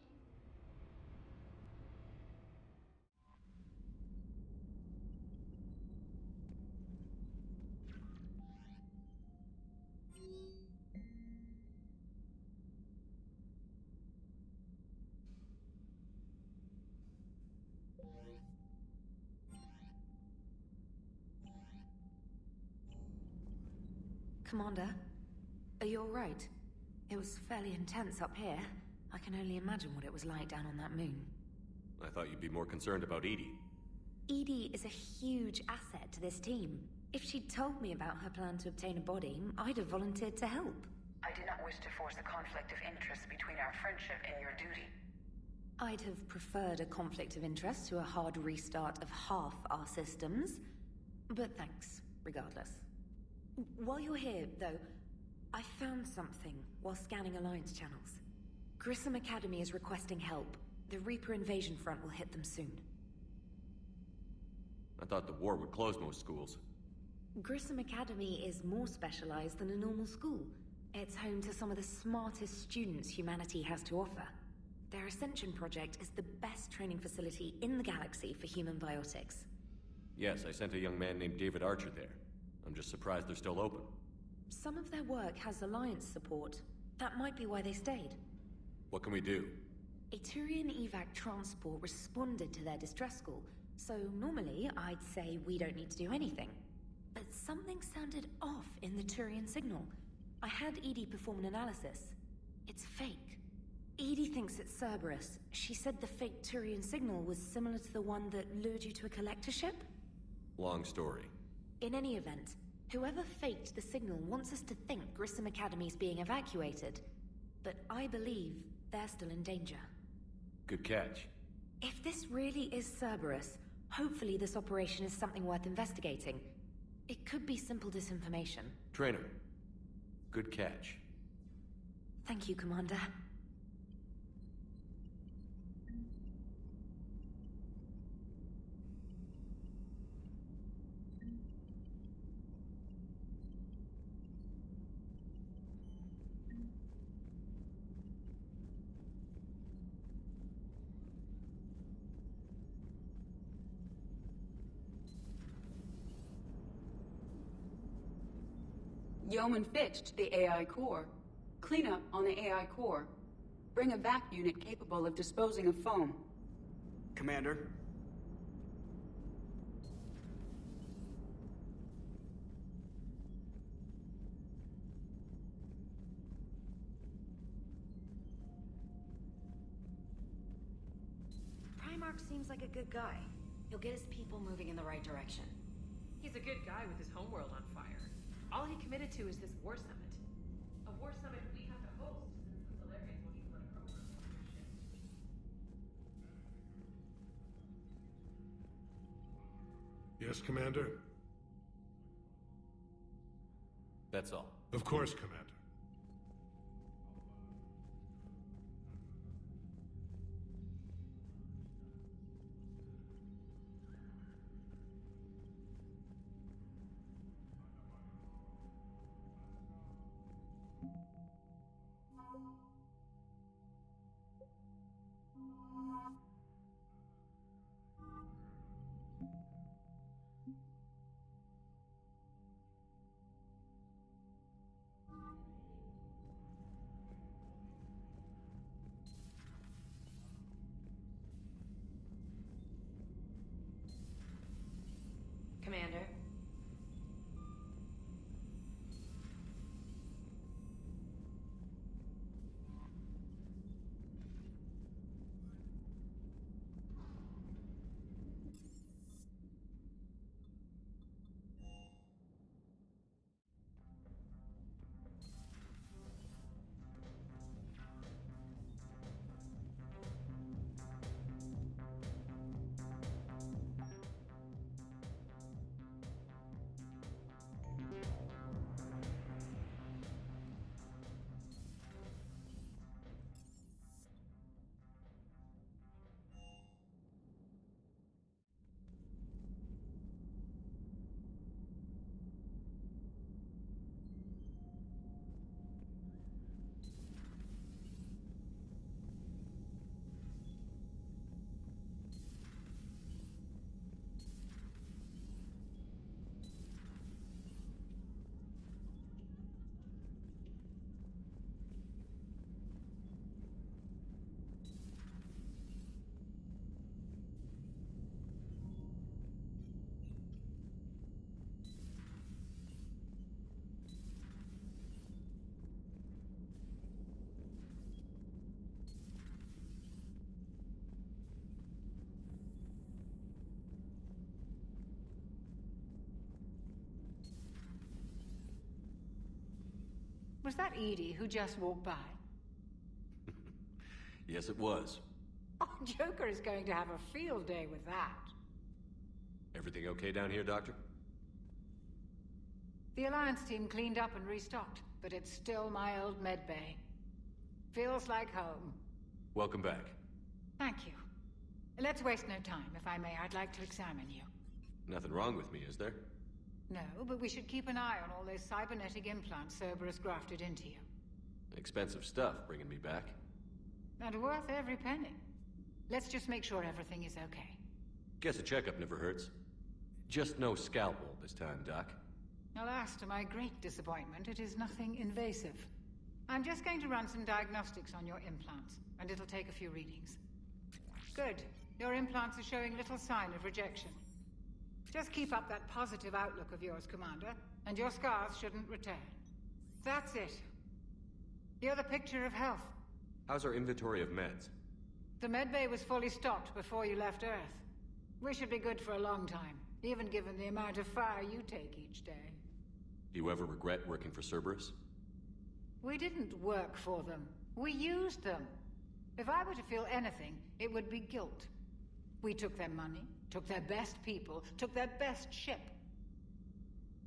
Commander, are you alright? It was fairly intense up here. I can only imagine what it was like down on that moon. I thought you'd be more concerned about Edie. Edie is a huge asset to this team. If she'd told me about her plan to obtain a body, I'd have volunteered to help. I do not wish to force a conflict of interest between our friendship and your duty. I'd have preferred a conflict of interest to a hard restart of half our systems. But thanks, regardless. While you're here, though, I found something while scanning Alliance channels. Grissom Academy is requesting help. The Reaper invasion front will hit them soon. I thought the war would close most schools. Grissom Academy is more specialized than a normal school. It's home to some of the smartest students humanity has to offer. Their Ascension project is the best training facility in the galaxy for human biotics. Yes, I sent a young man named David Archer there. I'm just surprised they're still open. Some of their work has Alliance support. That might be why they stayed. What can we do? A Turian evac transport responded to their distress call, so normally I'd say we don't need to do anything. But something sounded off in the Turian signal. I had Edie perform an analysis. It's fake. Edie thinks it's Cerberus. She said the fake Turian signal was similar to the one that lured you to a collector ship? Long story. In any event, whoever faked the signal wants us to think Grissom Academy's being evacuated. But I believe they're still in danger. Good catch. If this really is Cerberus, hopefully this operation is something worth investigating. It could be simple disinformation. Trainer. Good catch. Thank you, Commander. Yeoman Fitch to the AI core. Cleanup on the AI core. Bring a vac unit capable of disposing of foam. Commander. Primarch seems like a good guy. He'll get his people moving in the right direction. He's a good guy with his homeworld on fire. All he committed to is this war summit. A war summit we have to host since the Solarians won't even let a program on their ship. Yes, Commander? That's all. Of course, Commander. Was that Edie who just walked by? Yes, it was. Oh, Joker is going to have a field day with that. Everything okay down here, Doctor? The Alliance team cleaned up and restocked, but it's still my old medbay. Feels like home. Welcome back. Thank you. Let's waste no time. If I may, I'd like to examine you. Nothing wrong with me, is there? No, but we should keep an eye on all those cybernetic implants Cerberus grafted into you. Expensive stuff bringing me back. And worth every penny. Let's just make sure everything is okay. Guess a checkup never hurts. Just no scalpel this time, Doc. Alas, to my great disappointment, it is nothing invasive. I'm just going to run some diagnostics on your implants, and it'll take a few readings. Good. Your implants are showing little sign of rejection. Just keep up that positive outlook of yours, Commander, and your scars shouldn't return. That's it. You're the picture of health. How's our inventory of meds? The medbay was fully stocked before you left Earth. We should be good for a long time, even given the amount of fire you take each day. Do you ever regret working for Cerberus? We didn't work for them. We used them. If I were to feel anything, it would be guilt. We took their money, took their best people, took their best ship.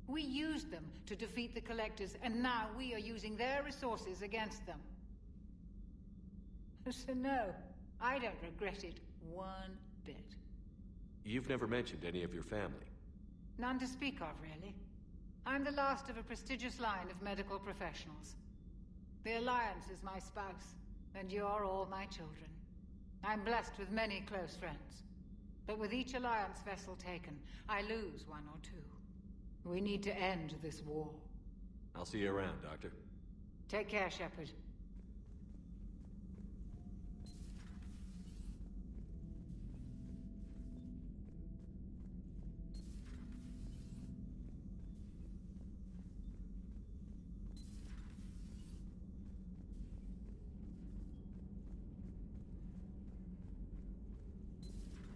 We used them to defeat the Collectors, and now we are using their resources against them. So no, I don't regret it one bit. You've never mentioned any of your family. None to speak of, really. I'm the last of a prestigious line of medical professionals. The Alliance is my spouse, and you're all my children. I'm blessed with many close friends. But with each Alliance vessel taken, I lose one or two. We need to end this war. I'll see you around, Doctor. Take care, Shepard.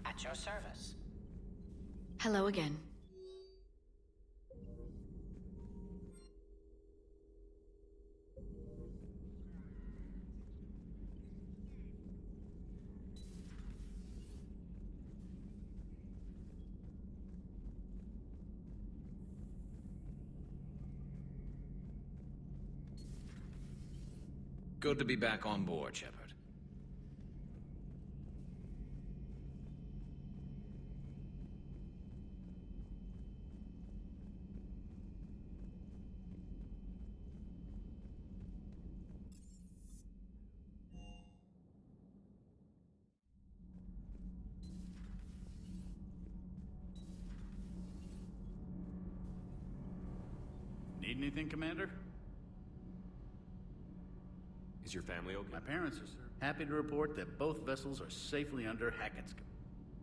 At your service. Hello again. Good to be back on board, Shepard. Need anything, Commander? Is your family okay? My parents are happy to report that both vessels are safely under Hackett's command.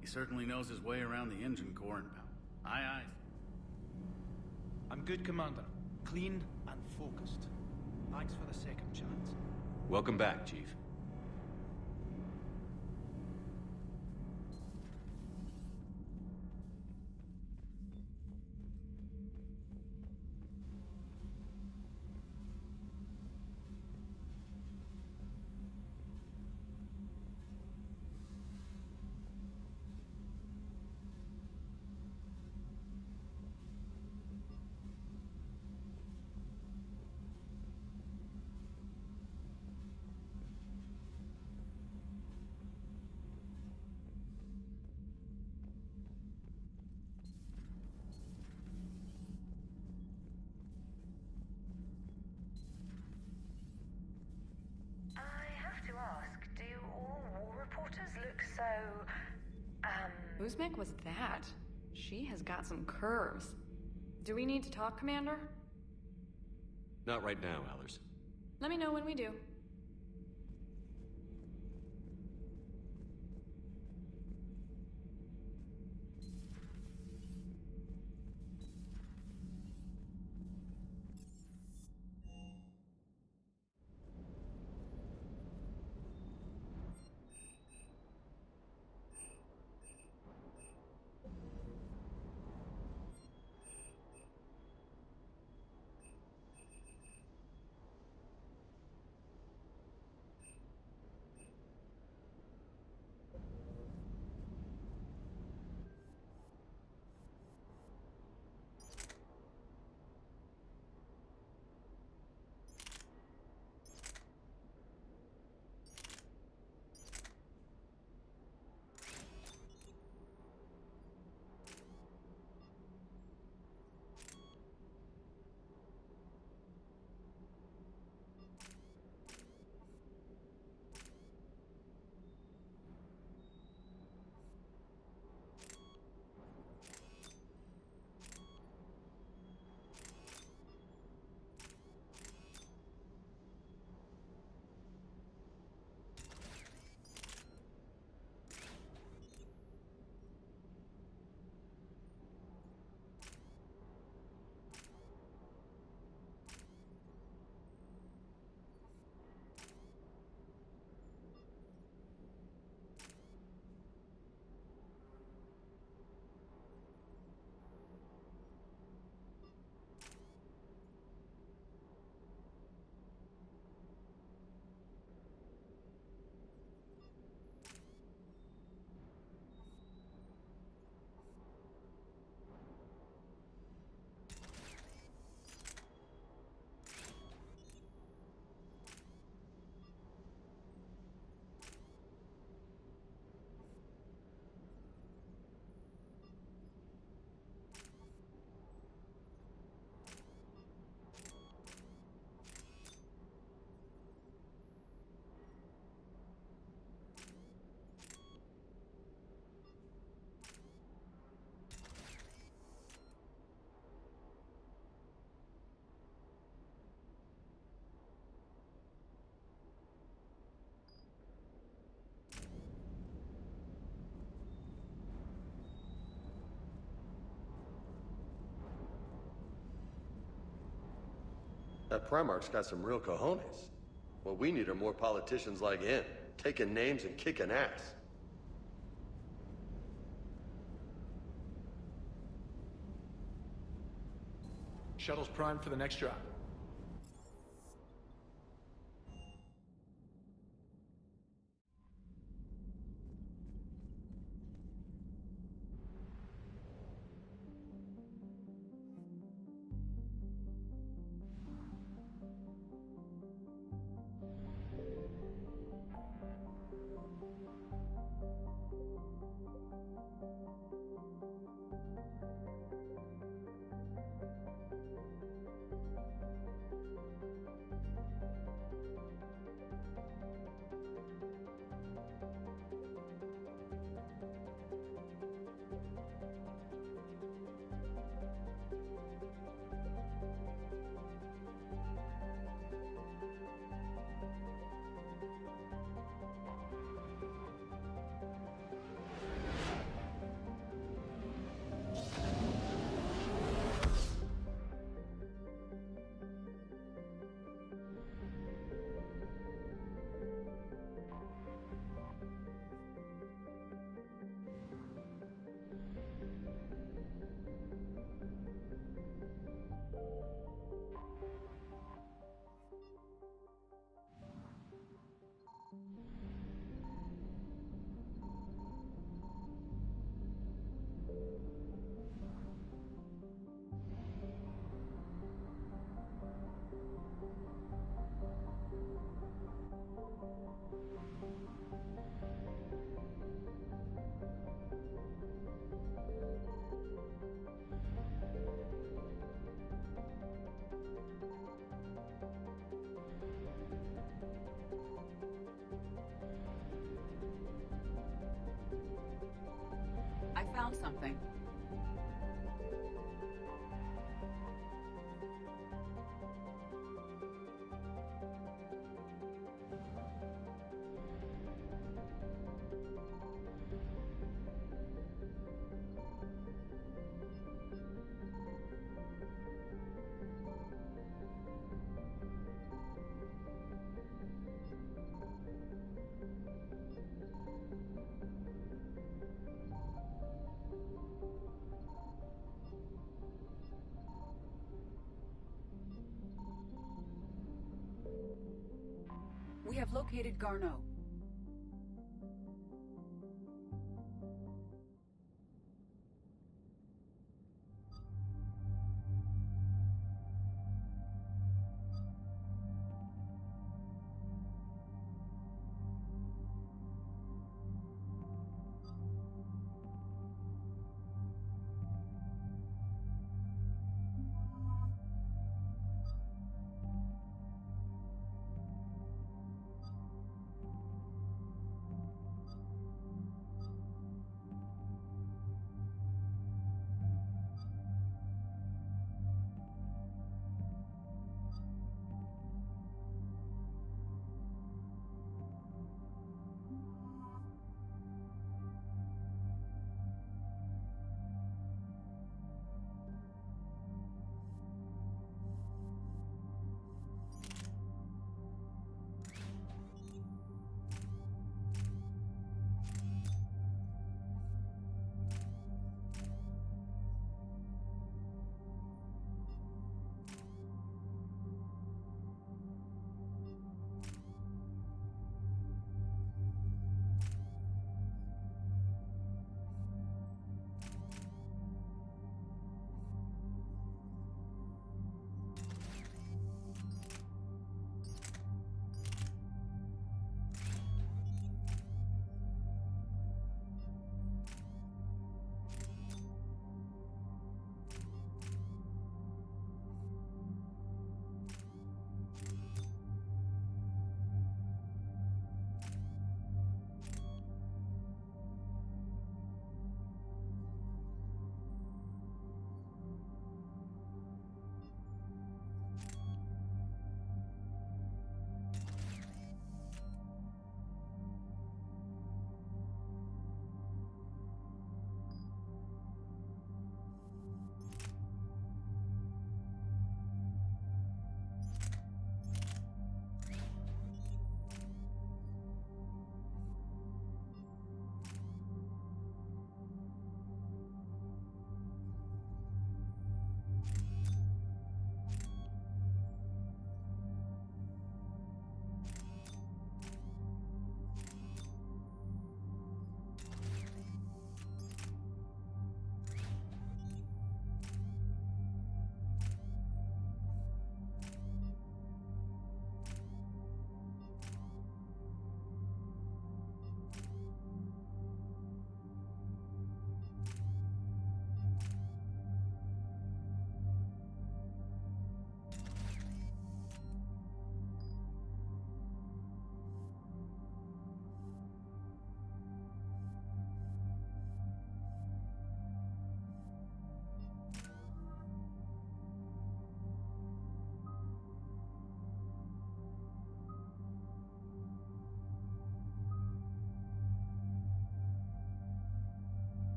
He certainly knows his way around the engine core and power. Aye, aye. I'm good, Commander. Clean and focused. Thanks for the second chance. Welcome back, Chief. Uzmek was that? She has got some curves. Do we need to talk, Commander? Not right now, Allers. Let me know when we do. That Primarch's got some real cojones. What we need are more politicians like him, taking names and kicking ass. Shuttle's primed for the next drop. I found something. We have located Garneau.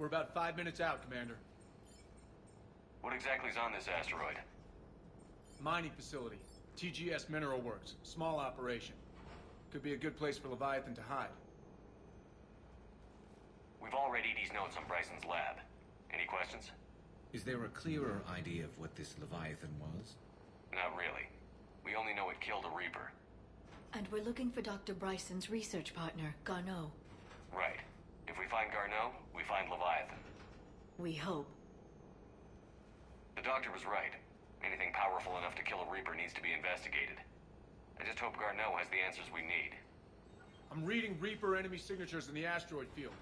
We're about 5 minutes out, Commander. What exactly is on this asteroid? Mining facility. TGS Mineral Works. Small operation. Could be a good place for Leviathan to hide. We've all read Edie's notes on Bryson's lab. Any questions? Is there a clearer idea of what this Leviathan was? Not really. We only know it killed a Reaper. And we're looking for Dr. Bryson's research partner, Garneau. Right. If we find Garneau, we find Leviathan. We hope. The doctor was right. Anything powerful enough to kill a Reaper needs to be investigated. I just hope Garneau has the answers we need. I'm reading Reaper enemy signatures in the asteroid field.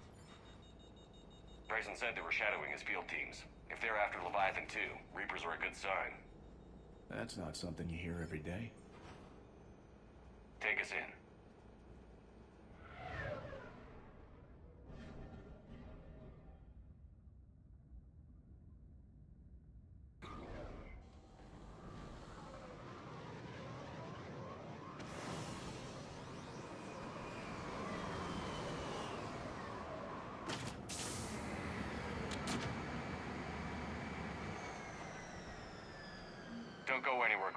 Bryson said they were shadowing his field teams. If they're after Leviathan too, Reapers are a good sign. That's not something you hear every day. Take us in. Don't go anywhere.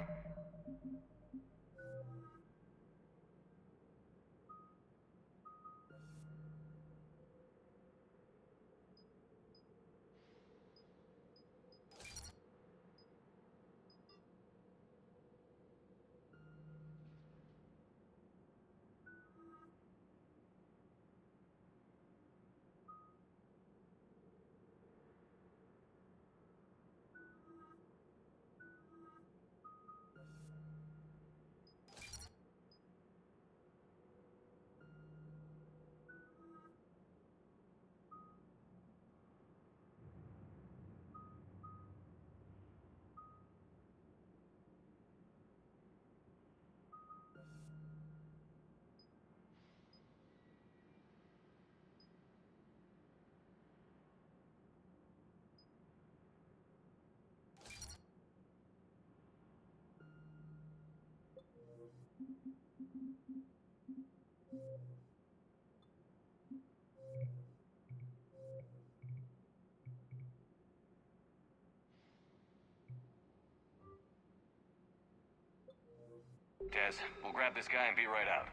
Tess, we'll grab this guy and be right out.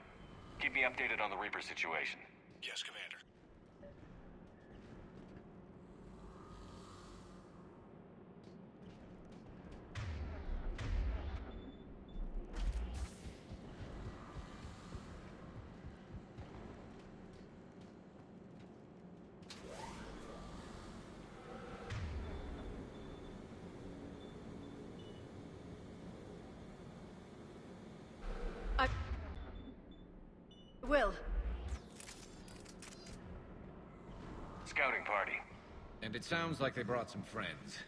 Keep me updated on the Reaper situation. Yes, Commander. Will. Scouting party. And it sounds like they brought some friends.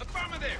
Affirmative!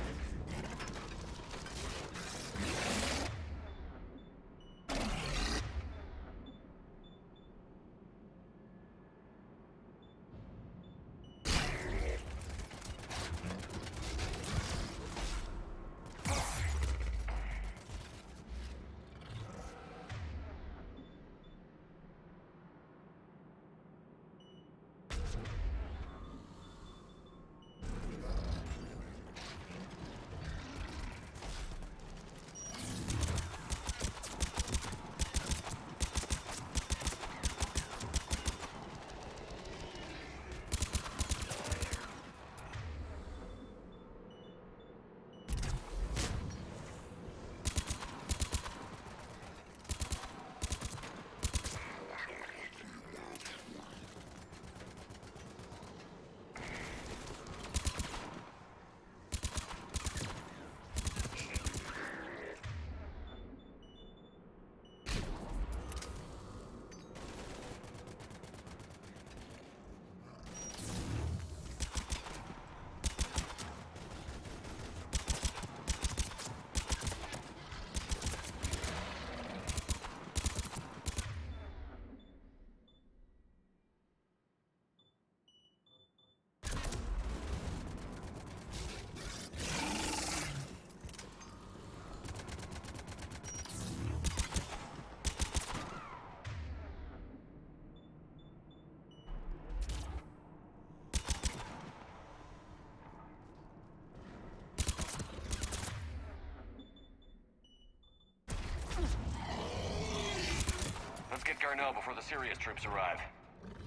Garneau before the Sirius troops arrive.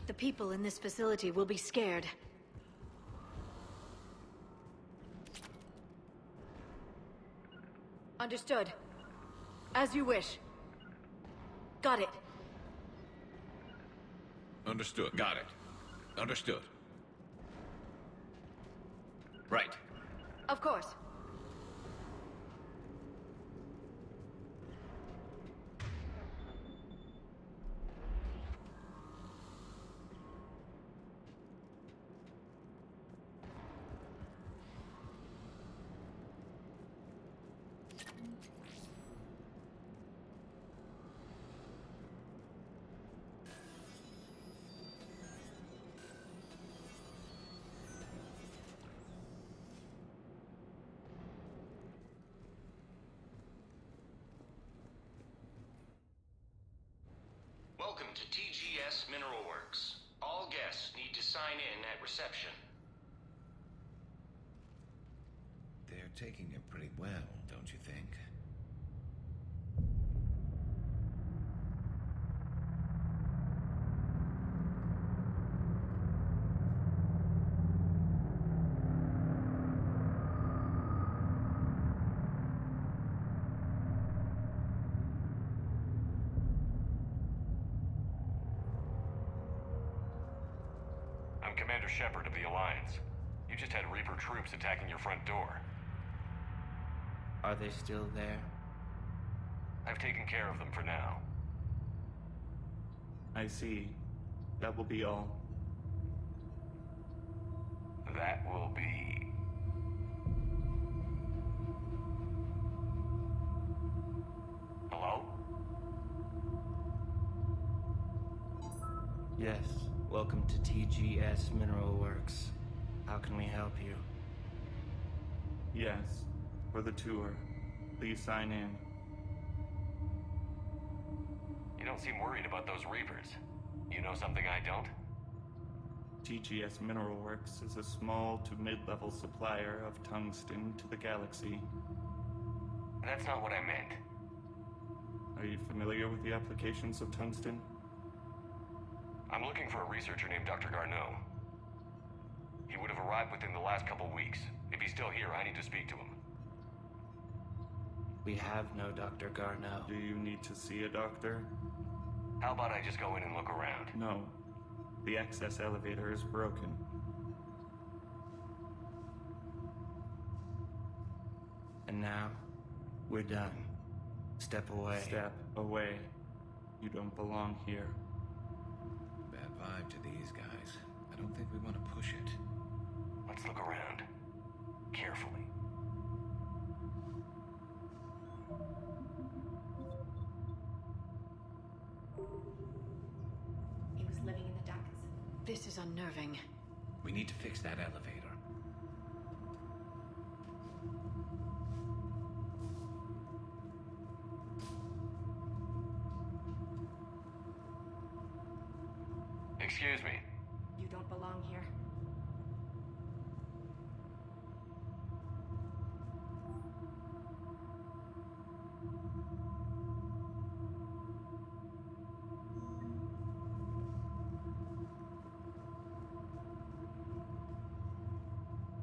The people in this facility will be scared. Understood. As you wish. Got it. Understood. Got it. Understood. Right. Of course. Welcome to TGS Mineral Works. All guests need to sign in at reception. They're taking it pretty well, don't you think? I'm Commander Shepard of the Alliance. You just had Reaper troops attacking your front door. Are they still there? I've taken care of them for now. I see. That will be all. That will be... Hello? Yes. Welcome to TGS Mineral Works. How can we help you? Yes. For the tour. Please sign in. You don't seem worried about those Reapers. You know something I don't? TGS Mineral Works is a small to mid-level supplier of tungsten to the galaxy. That's not what I meant. Are you familiar with the applications of tungsten? I'm looking for a researcher named Dr. Garneau. He would have arrived within the last couple weeks. If he's still here, I need to speak to him. We have no Dr. Garneau. Do you need to see a doctor? How about I just go in and look around? No. The access elevator is broken. And now, we're done. Step away. Step away. You don't belong here. Bad vibe to these guys. I don't think we want to push it. Let's look around. Carefully. He was living in the ducts. This is unnerving. We need to fix that elevator. Excuse me. You don't belong here.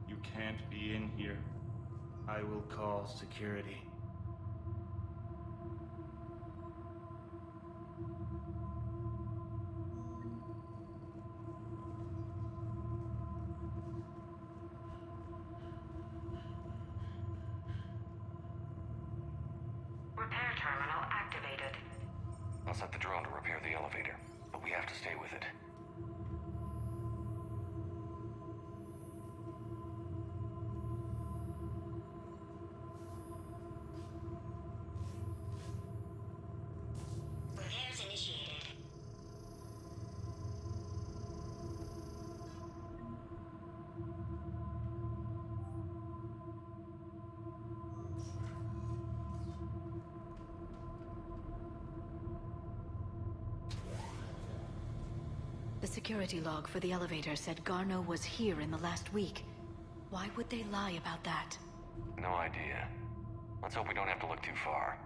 You can't be in here. I will call security. Repair terminal activated. I'll set the drone to repair the elevator, but we have to stay with it. Repairs initiated. The security log for the elevator said Garneau was here in the last week. Why would they lie about that? No idea. Let's hope we don't have to look too far.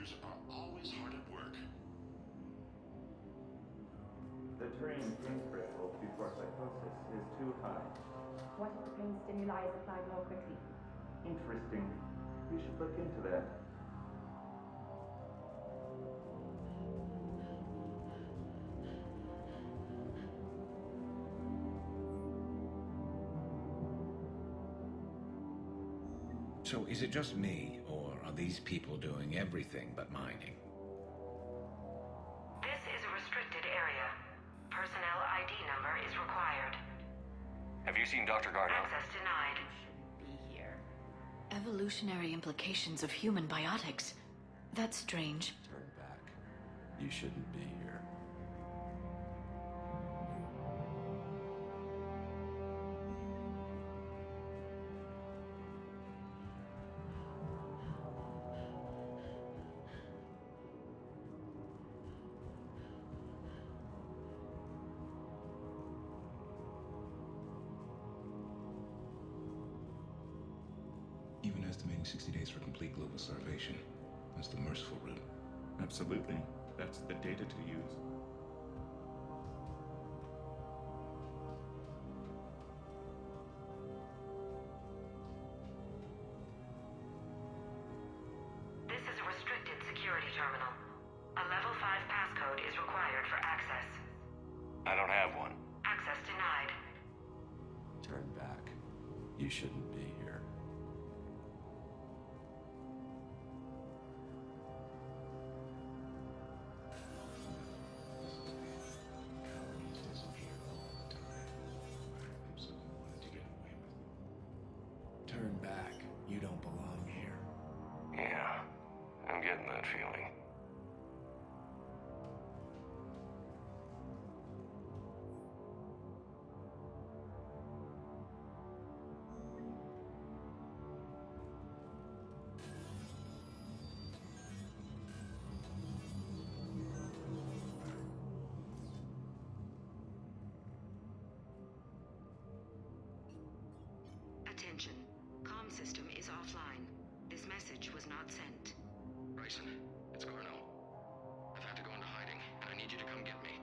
elevators are always hard at work. The Turian pain threshold before psychosis is too high. What if the pain stimuli is applied more quickly? Interesting. We should look into that. So is it just me, or are these people doing everything but mining? This is a restricted area. Personnel ID number is required. Have you seen Dr. Garneau? Access denied. Be here. Evolutionary implications of human biotics. That's strange. Turn back. You shouldn't be here. Even estimating 60 days for complete global starvation. That's the merciful route. Absolutely. That's the data to use. This is a restricted security terminal. A level 5 passcode is required for access. I don't have one. Access denied. Turn back. You shouldn't be here. Turn back. You don't belong here. Yeah, I'm getting that feeling. Attention. Comm system is offline. This message was not sent. Bryson, it's Garneau. I've had to go into hiding, and I need you to come get me.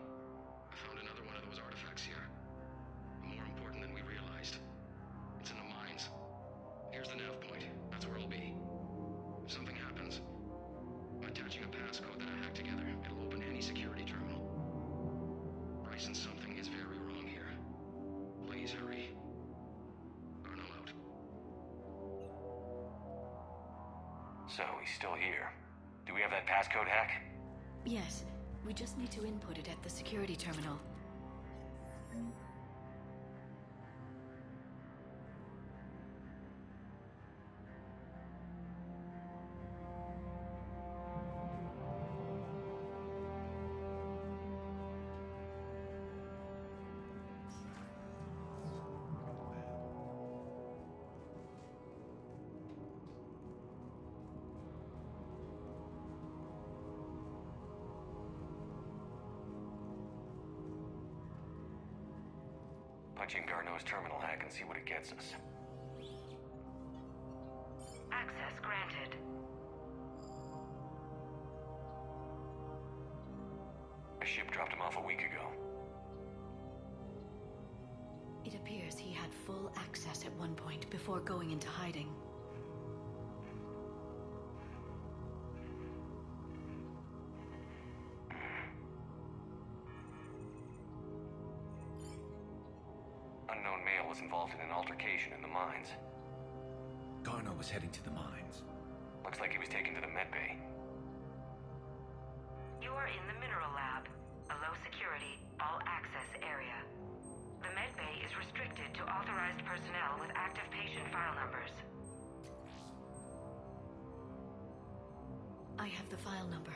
I found another one of those artifacts here. More important than we realized. It's in the mines. Here's the nav point. That's where I'll be. If something happens, by attaching a passcode that I hacked together, it'll open any security terminal. Bryson, something is very wrong here. Please hurry. Garneau out. So, he's still here. Do we have that passcode hack? Yes, we just need to input it at the security terminal. Punch in Garneau's terminal hack and see what it gets us. Access granted. A ship dropped him off a week ago. It appears he had full access at one point before going into hiding. Unknown male was involved in an altercation in the mines. Garneau was heading to the mines. Looks like he was taken to the medbay. You are in the mineral lab, a low security, all access area. The medbay is restricted to authorized personnel with active patient file numbers. I have the file number.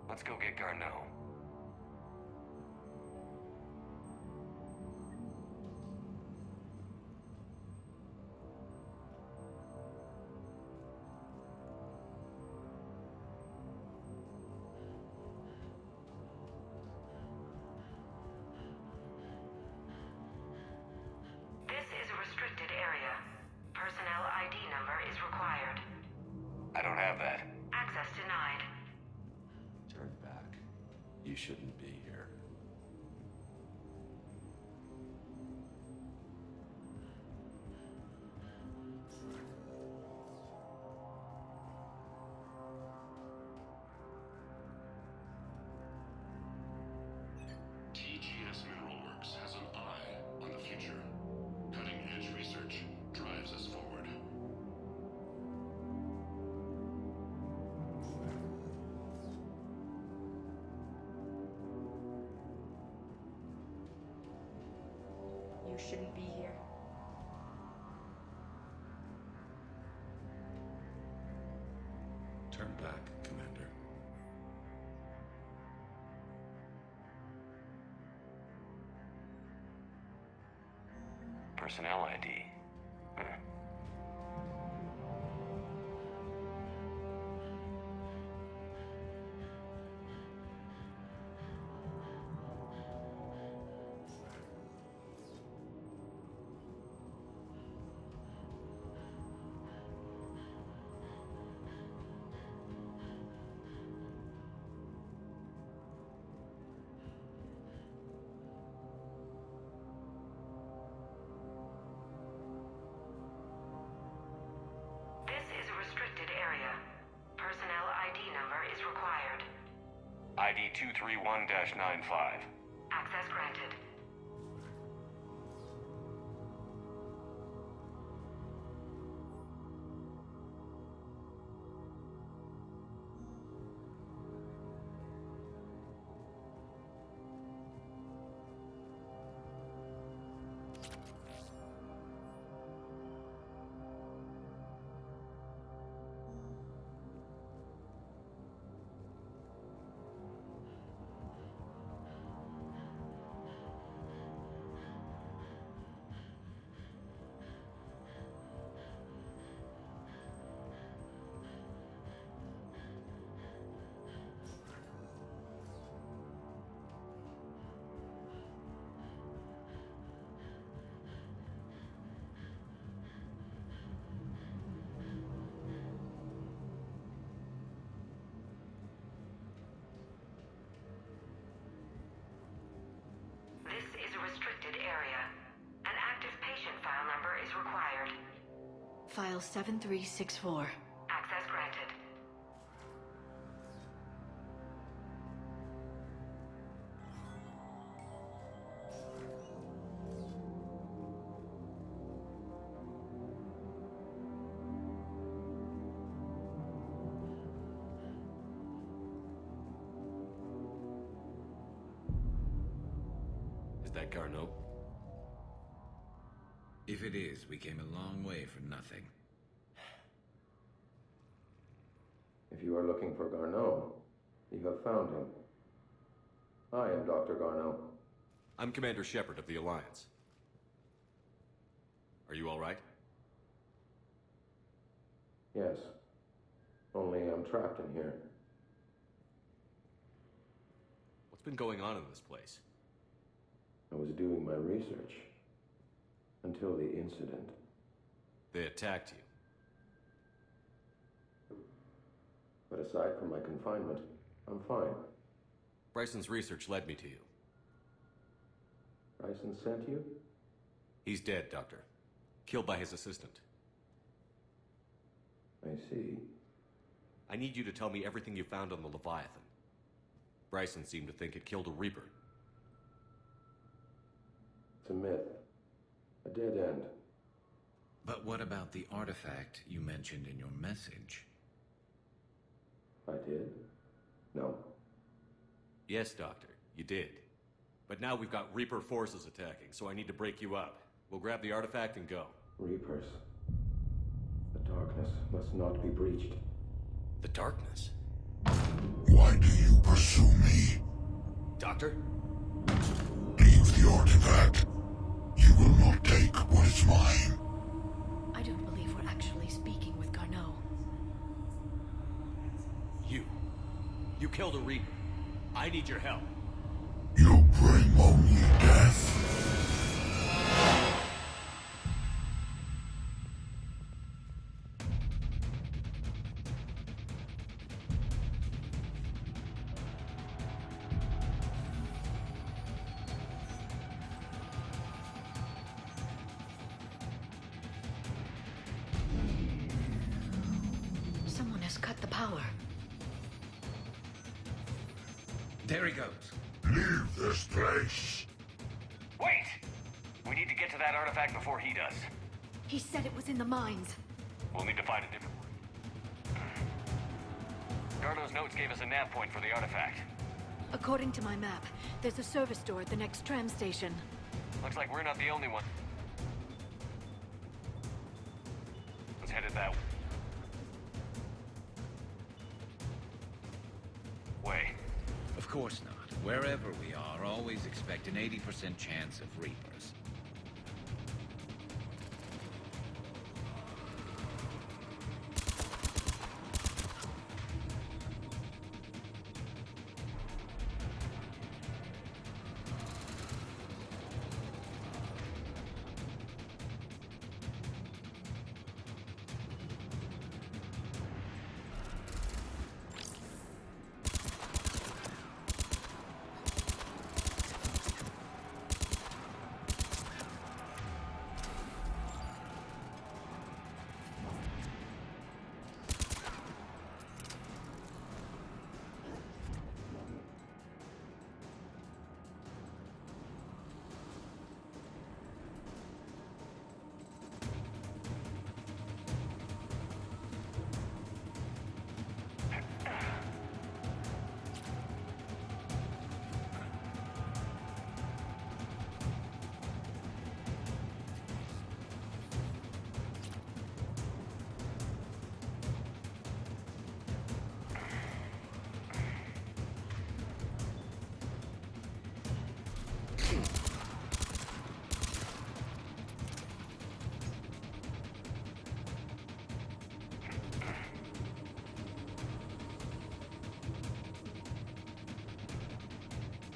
Let's go get Garneau. This is a restricted area. Personnel ID number is required. I don't have that. Access denied. You shouldn't be here. TGS Mineral Works has an eye on the future. Cutting-edge research drives us forward. You shouldn't be here. Turn back, Commander. Personnel ID. This is a restricted area. Personnel ID number is required. ID 231-95. Access granted. This is a restricted area. An active patient file number is required. File 7364. Access granted. Is that Garneau? If it is, we came a long way for nothing. If you are looking for Garneau, you have found him. I am Dr. Garneau. I'm Commander Shepard of the Alliance. Are you all right? Yes. Only I'm trapped in here. What's been going on in this place? I was doing my research. Until the incident. They attacked you. But aside from my confinement, I'm fine. Bryson's research led me to you. Bryson sent you? He's dead, Doctor. Killed by his assistant. I see. I need you to tell me everything you found on the Leviathan. Bryson seemed to think it killed a Reaper. It's a myth. A dead end. But what about the artifact you mentioned in your message? I did? No. Yes, Doctor, you did. But now we've got Reaper forces attacking, so I need to break you up. We'll grab the artifact and go. Reapers. The darkness must not be breached. The darkness? Why do you pursue me? Doctor? Leave the artifact. You will not take what is mine. I don't believe we're actually speaking with Garneau. You killed a Reaper. I need your help. You bring only death. power. There he goes. Leave this place. Wait! We need to get to that artifact before he does. He said it was in the mines. We'll need to find a different one. Gardo's notes gave us a nav point for the artifact. According to my map, there's a service door at the next tram station. Looks like we're not the only one. Let's head it that way. Of course not. Wherever we are, always expect an 80% chance of Reapers.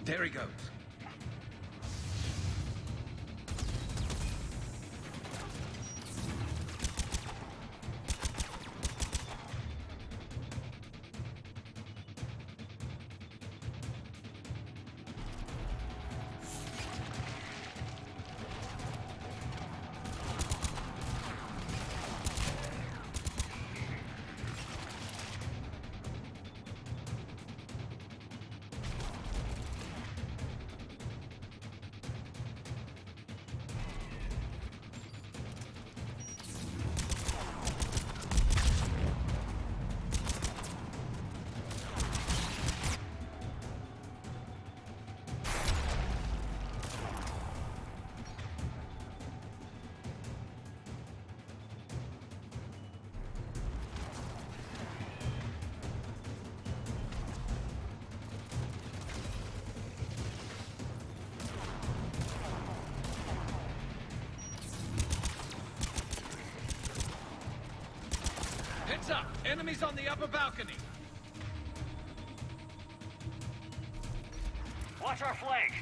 There he goes. Heads up! Enemies on the upper balcony! Watch our flank!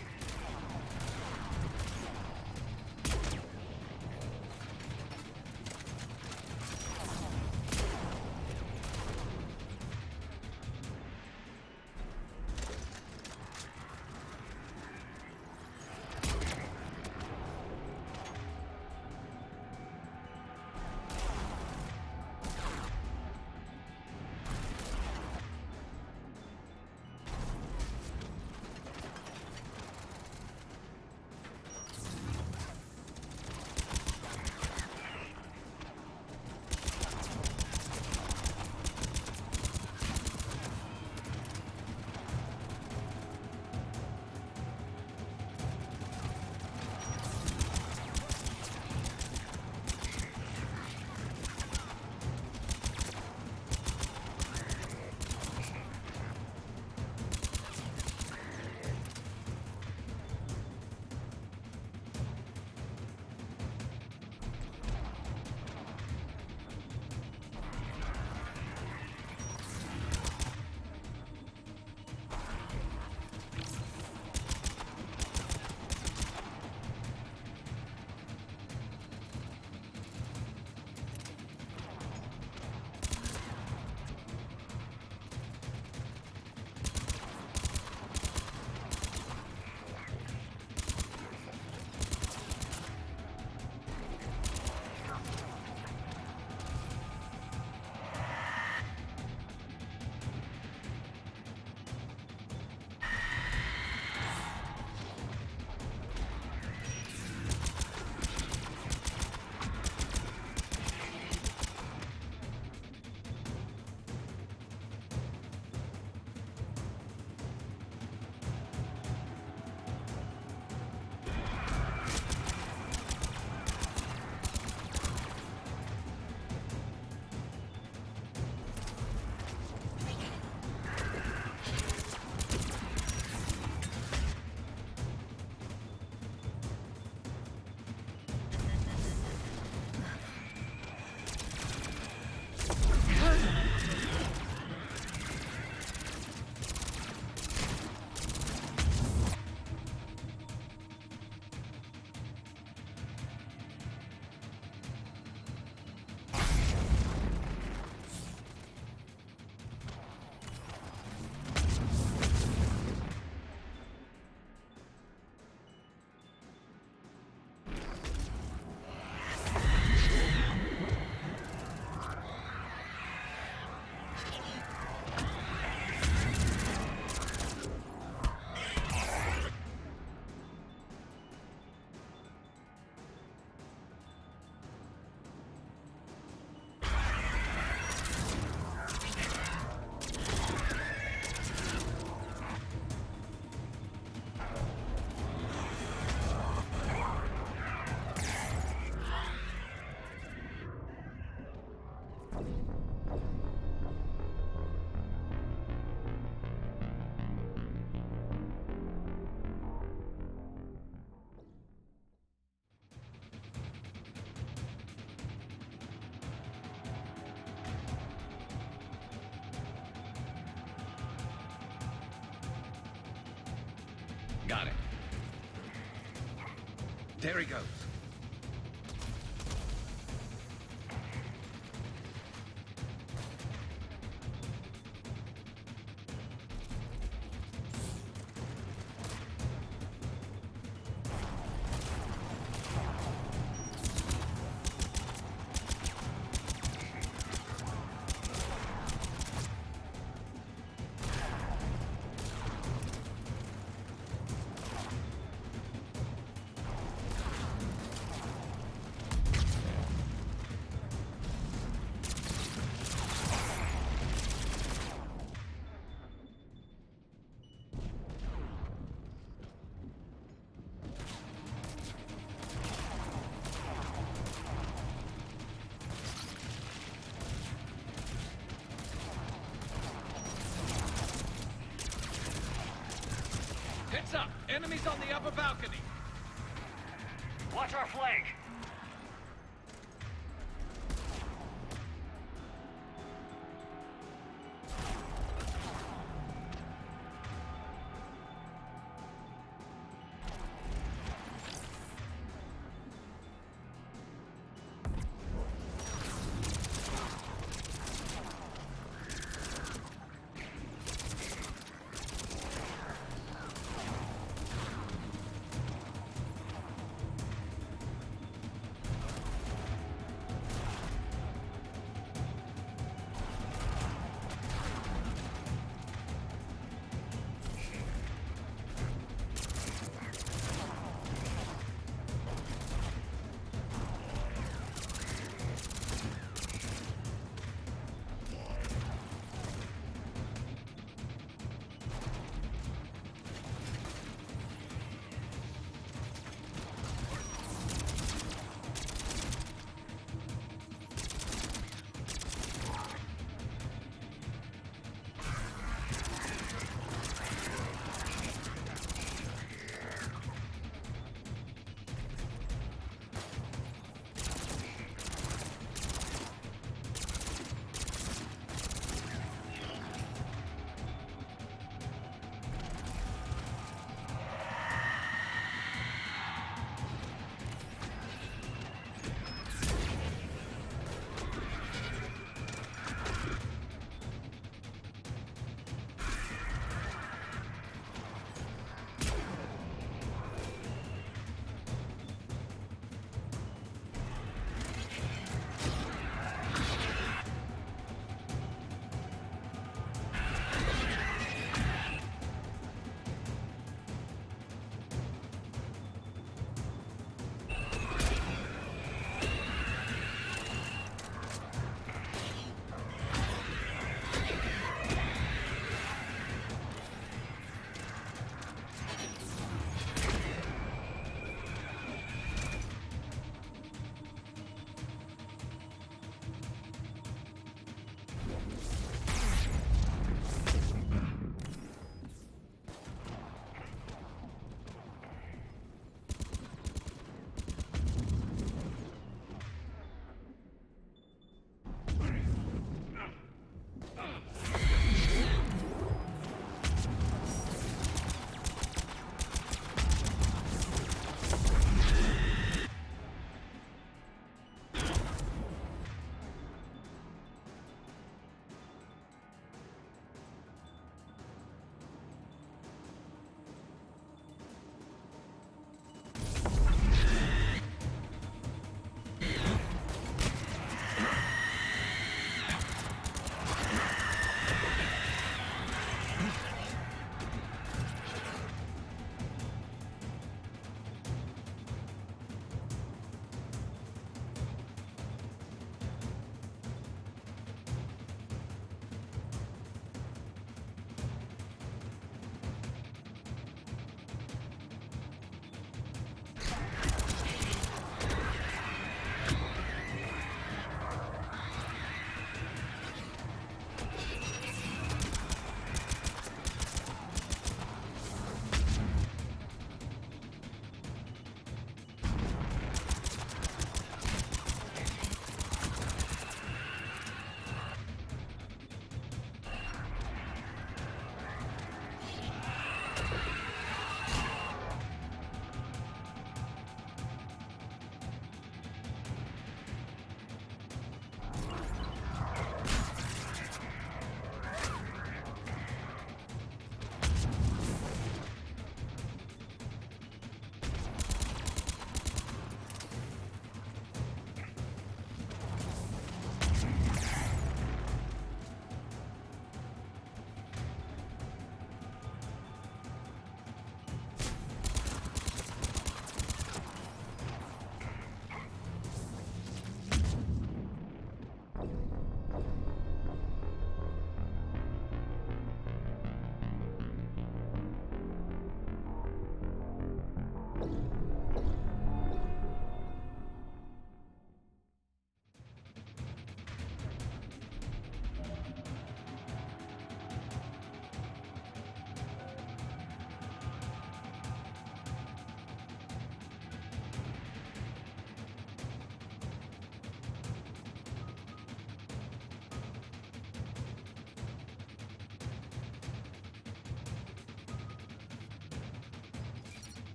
Got it. There he goes. Heads up! Enemies on the upper balcony! Watch our flank!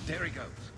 There he goes.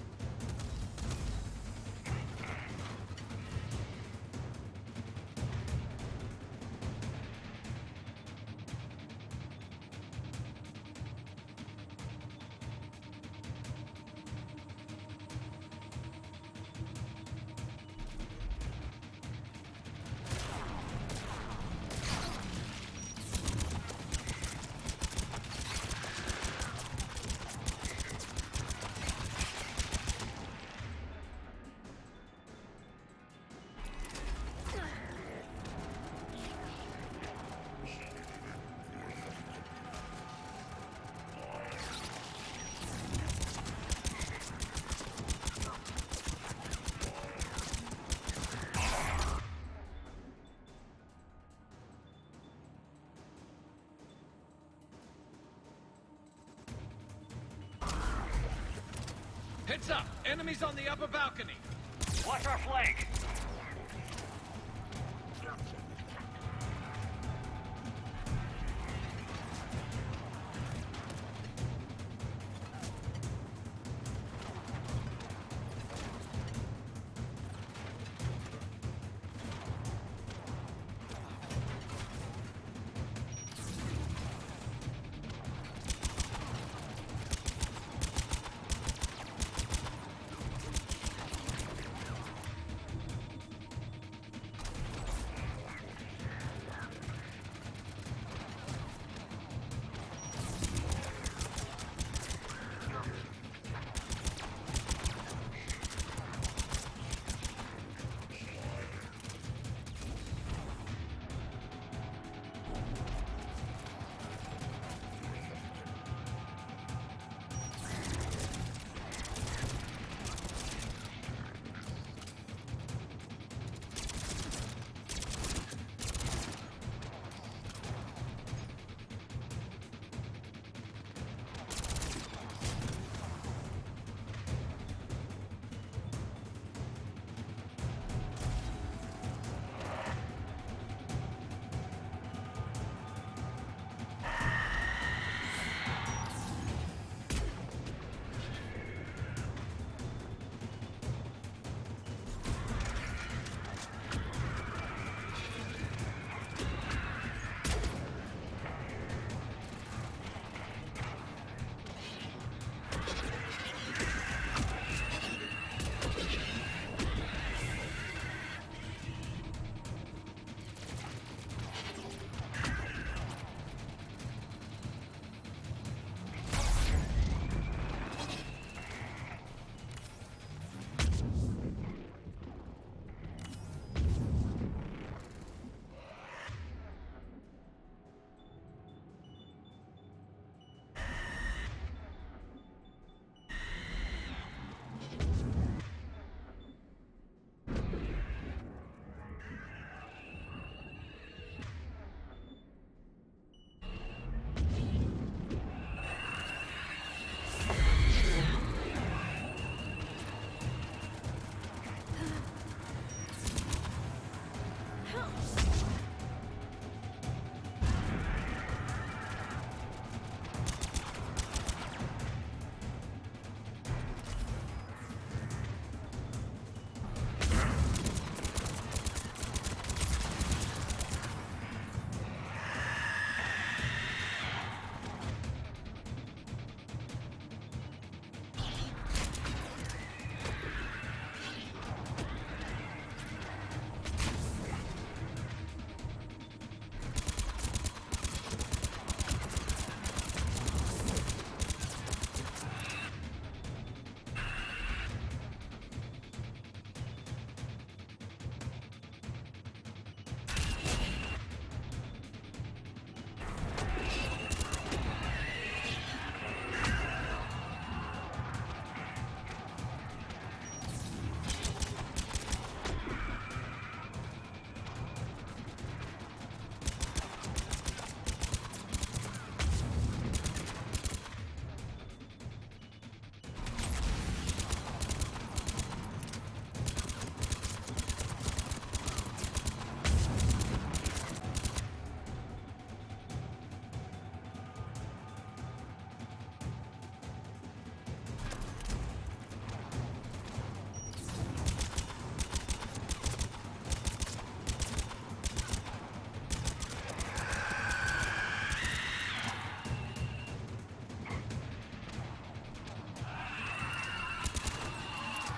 Heads up! Enemies on the upper balcony! Watch our flank!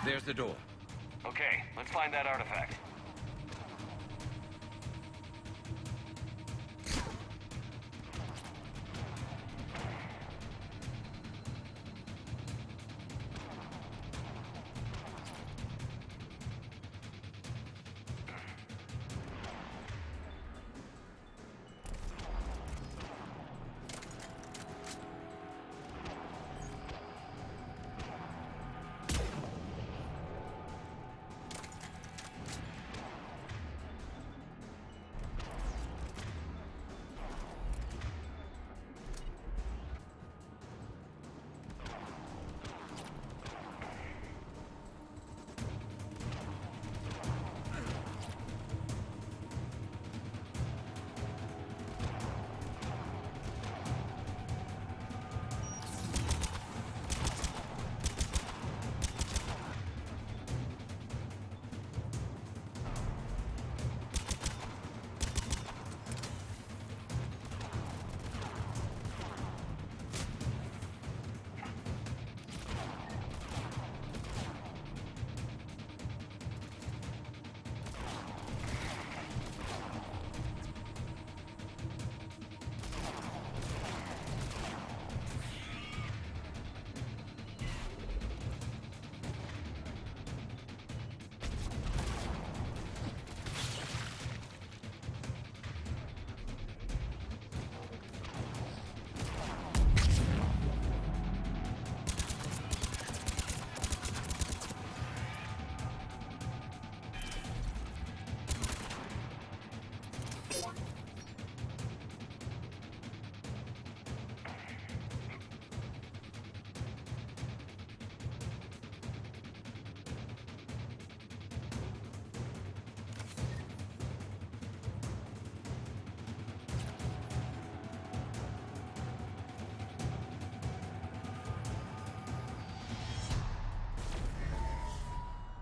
There's the door. Okay, let's find that artifact.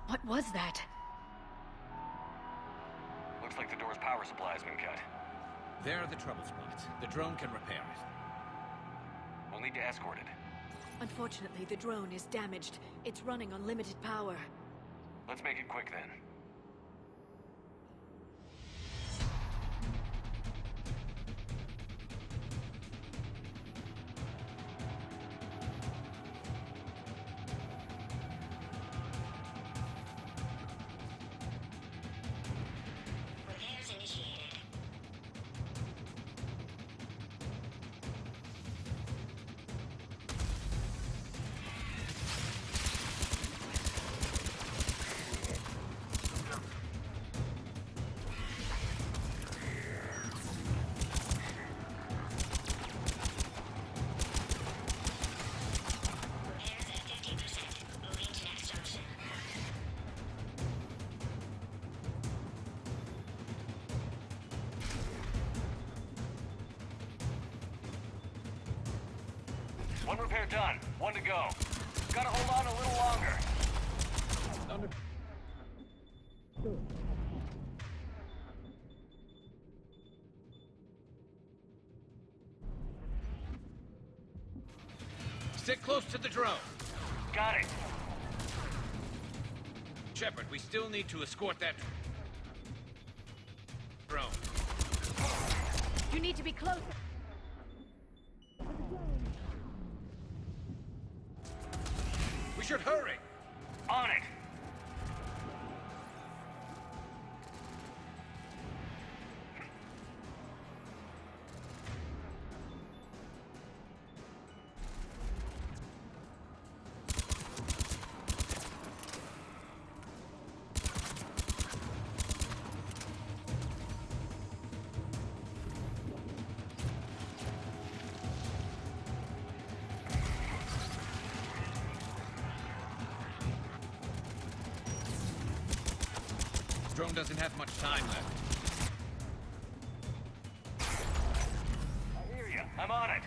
What was that? Looks like the door's power supply has been cut. There are the trouble spots. The drone can repair it. We'll need to escort it. Unfortunately, the drone is damaged. It's running on limited power. Let's make it quick then. Repairs initiated. Repairs at 50%. Moving to next junction. One repair done. One to go. Gotta hold on a little longer. Stick close to the drone. Got it. Shepard, we still need to escort that drone. You need to be closer. We should hurry. On it. This drone doesn't have much time left. I hear you. I'm on it.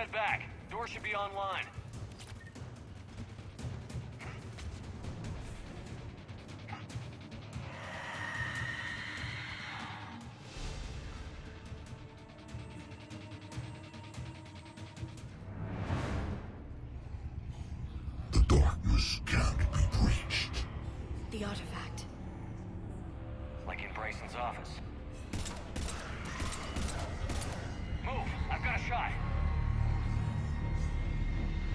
head back. Door should be online. The darkness can't be breached. The artifact. Like in Bryson's office. Move! I've got a shot!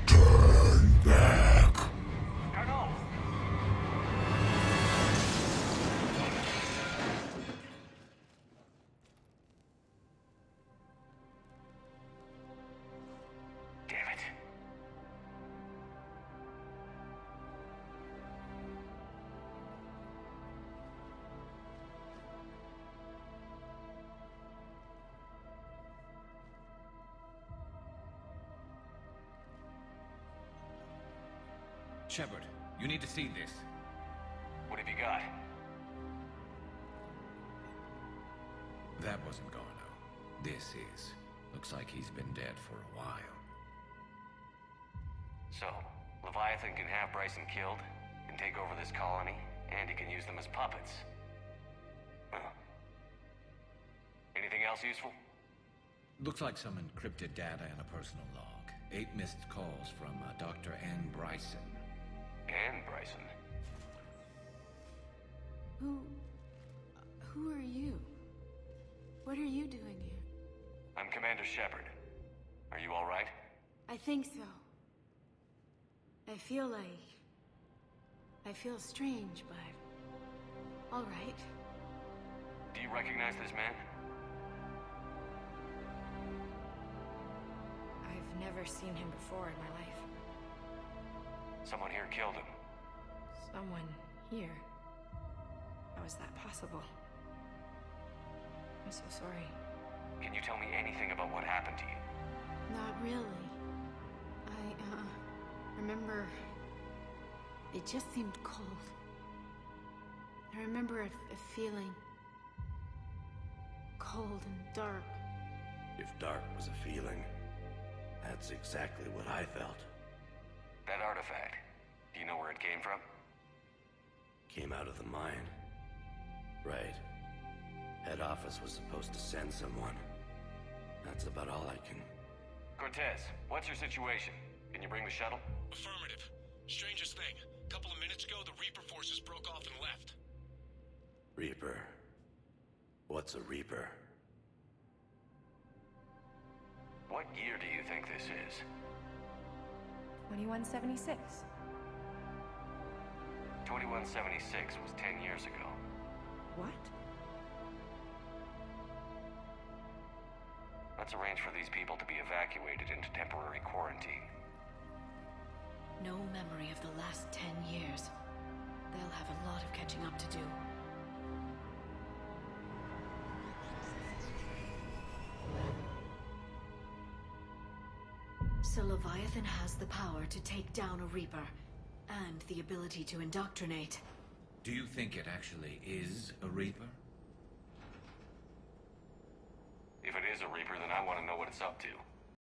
Turn back. Carnot! Damn it. Shepard, you need to see this. What have you got? That wasn't Garno. This is. Looks like he's been dead for a while. So, Leviathan can have Bryson killed, can take over this colony, and he can use them as puppets. Huh. Anything else useful? Looks like some encrypted data and a personal log. 8 missed calls from Dr. Ann Bryson. Ann Bryson? Who are you? What are you doing here? I'm Commander Shepard. Are you alright? I think so. I feel strange, but... all right. Do you recognize this man? I've never seen him before in my life. Someone here killed him. Someone here? How is that possible? I'm so sorry. Can you tell me anything about what happened to you? Not really. I remember... it just seemed cold. I remember a feeling... cold and dark. If dark was a feeling, that's exactly what I felt. That artifact, do you know where it came from? Came out of the mine. Right. Head office was supposed to send someone. That's about all I can... Cortez, what's your situation? Can you bring the shuttle? Affirmative. Strangest thing. A couple of minutes ago, the Reaper forces broke off and left. Reaper. What's a Reaper? What year do you think this is? 2176. 2176 was 10 years ago. What? Let's arrange for these people to be evacuated into temporary quarantine. No memory of the last 10 years. They'll have a lot of catching up to do. So Leviathan has the power to take down a Reaper, and the ability to indoctrinate. Do you think it actually is a Reaper? If it is a Reaper, then I want to know what it's up to.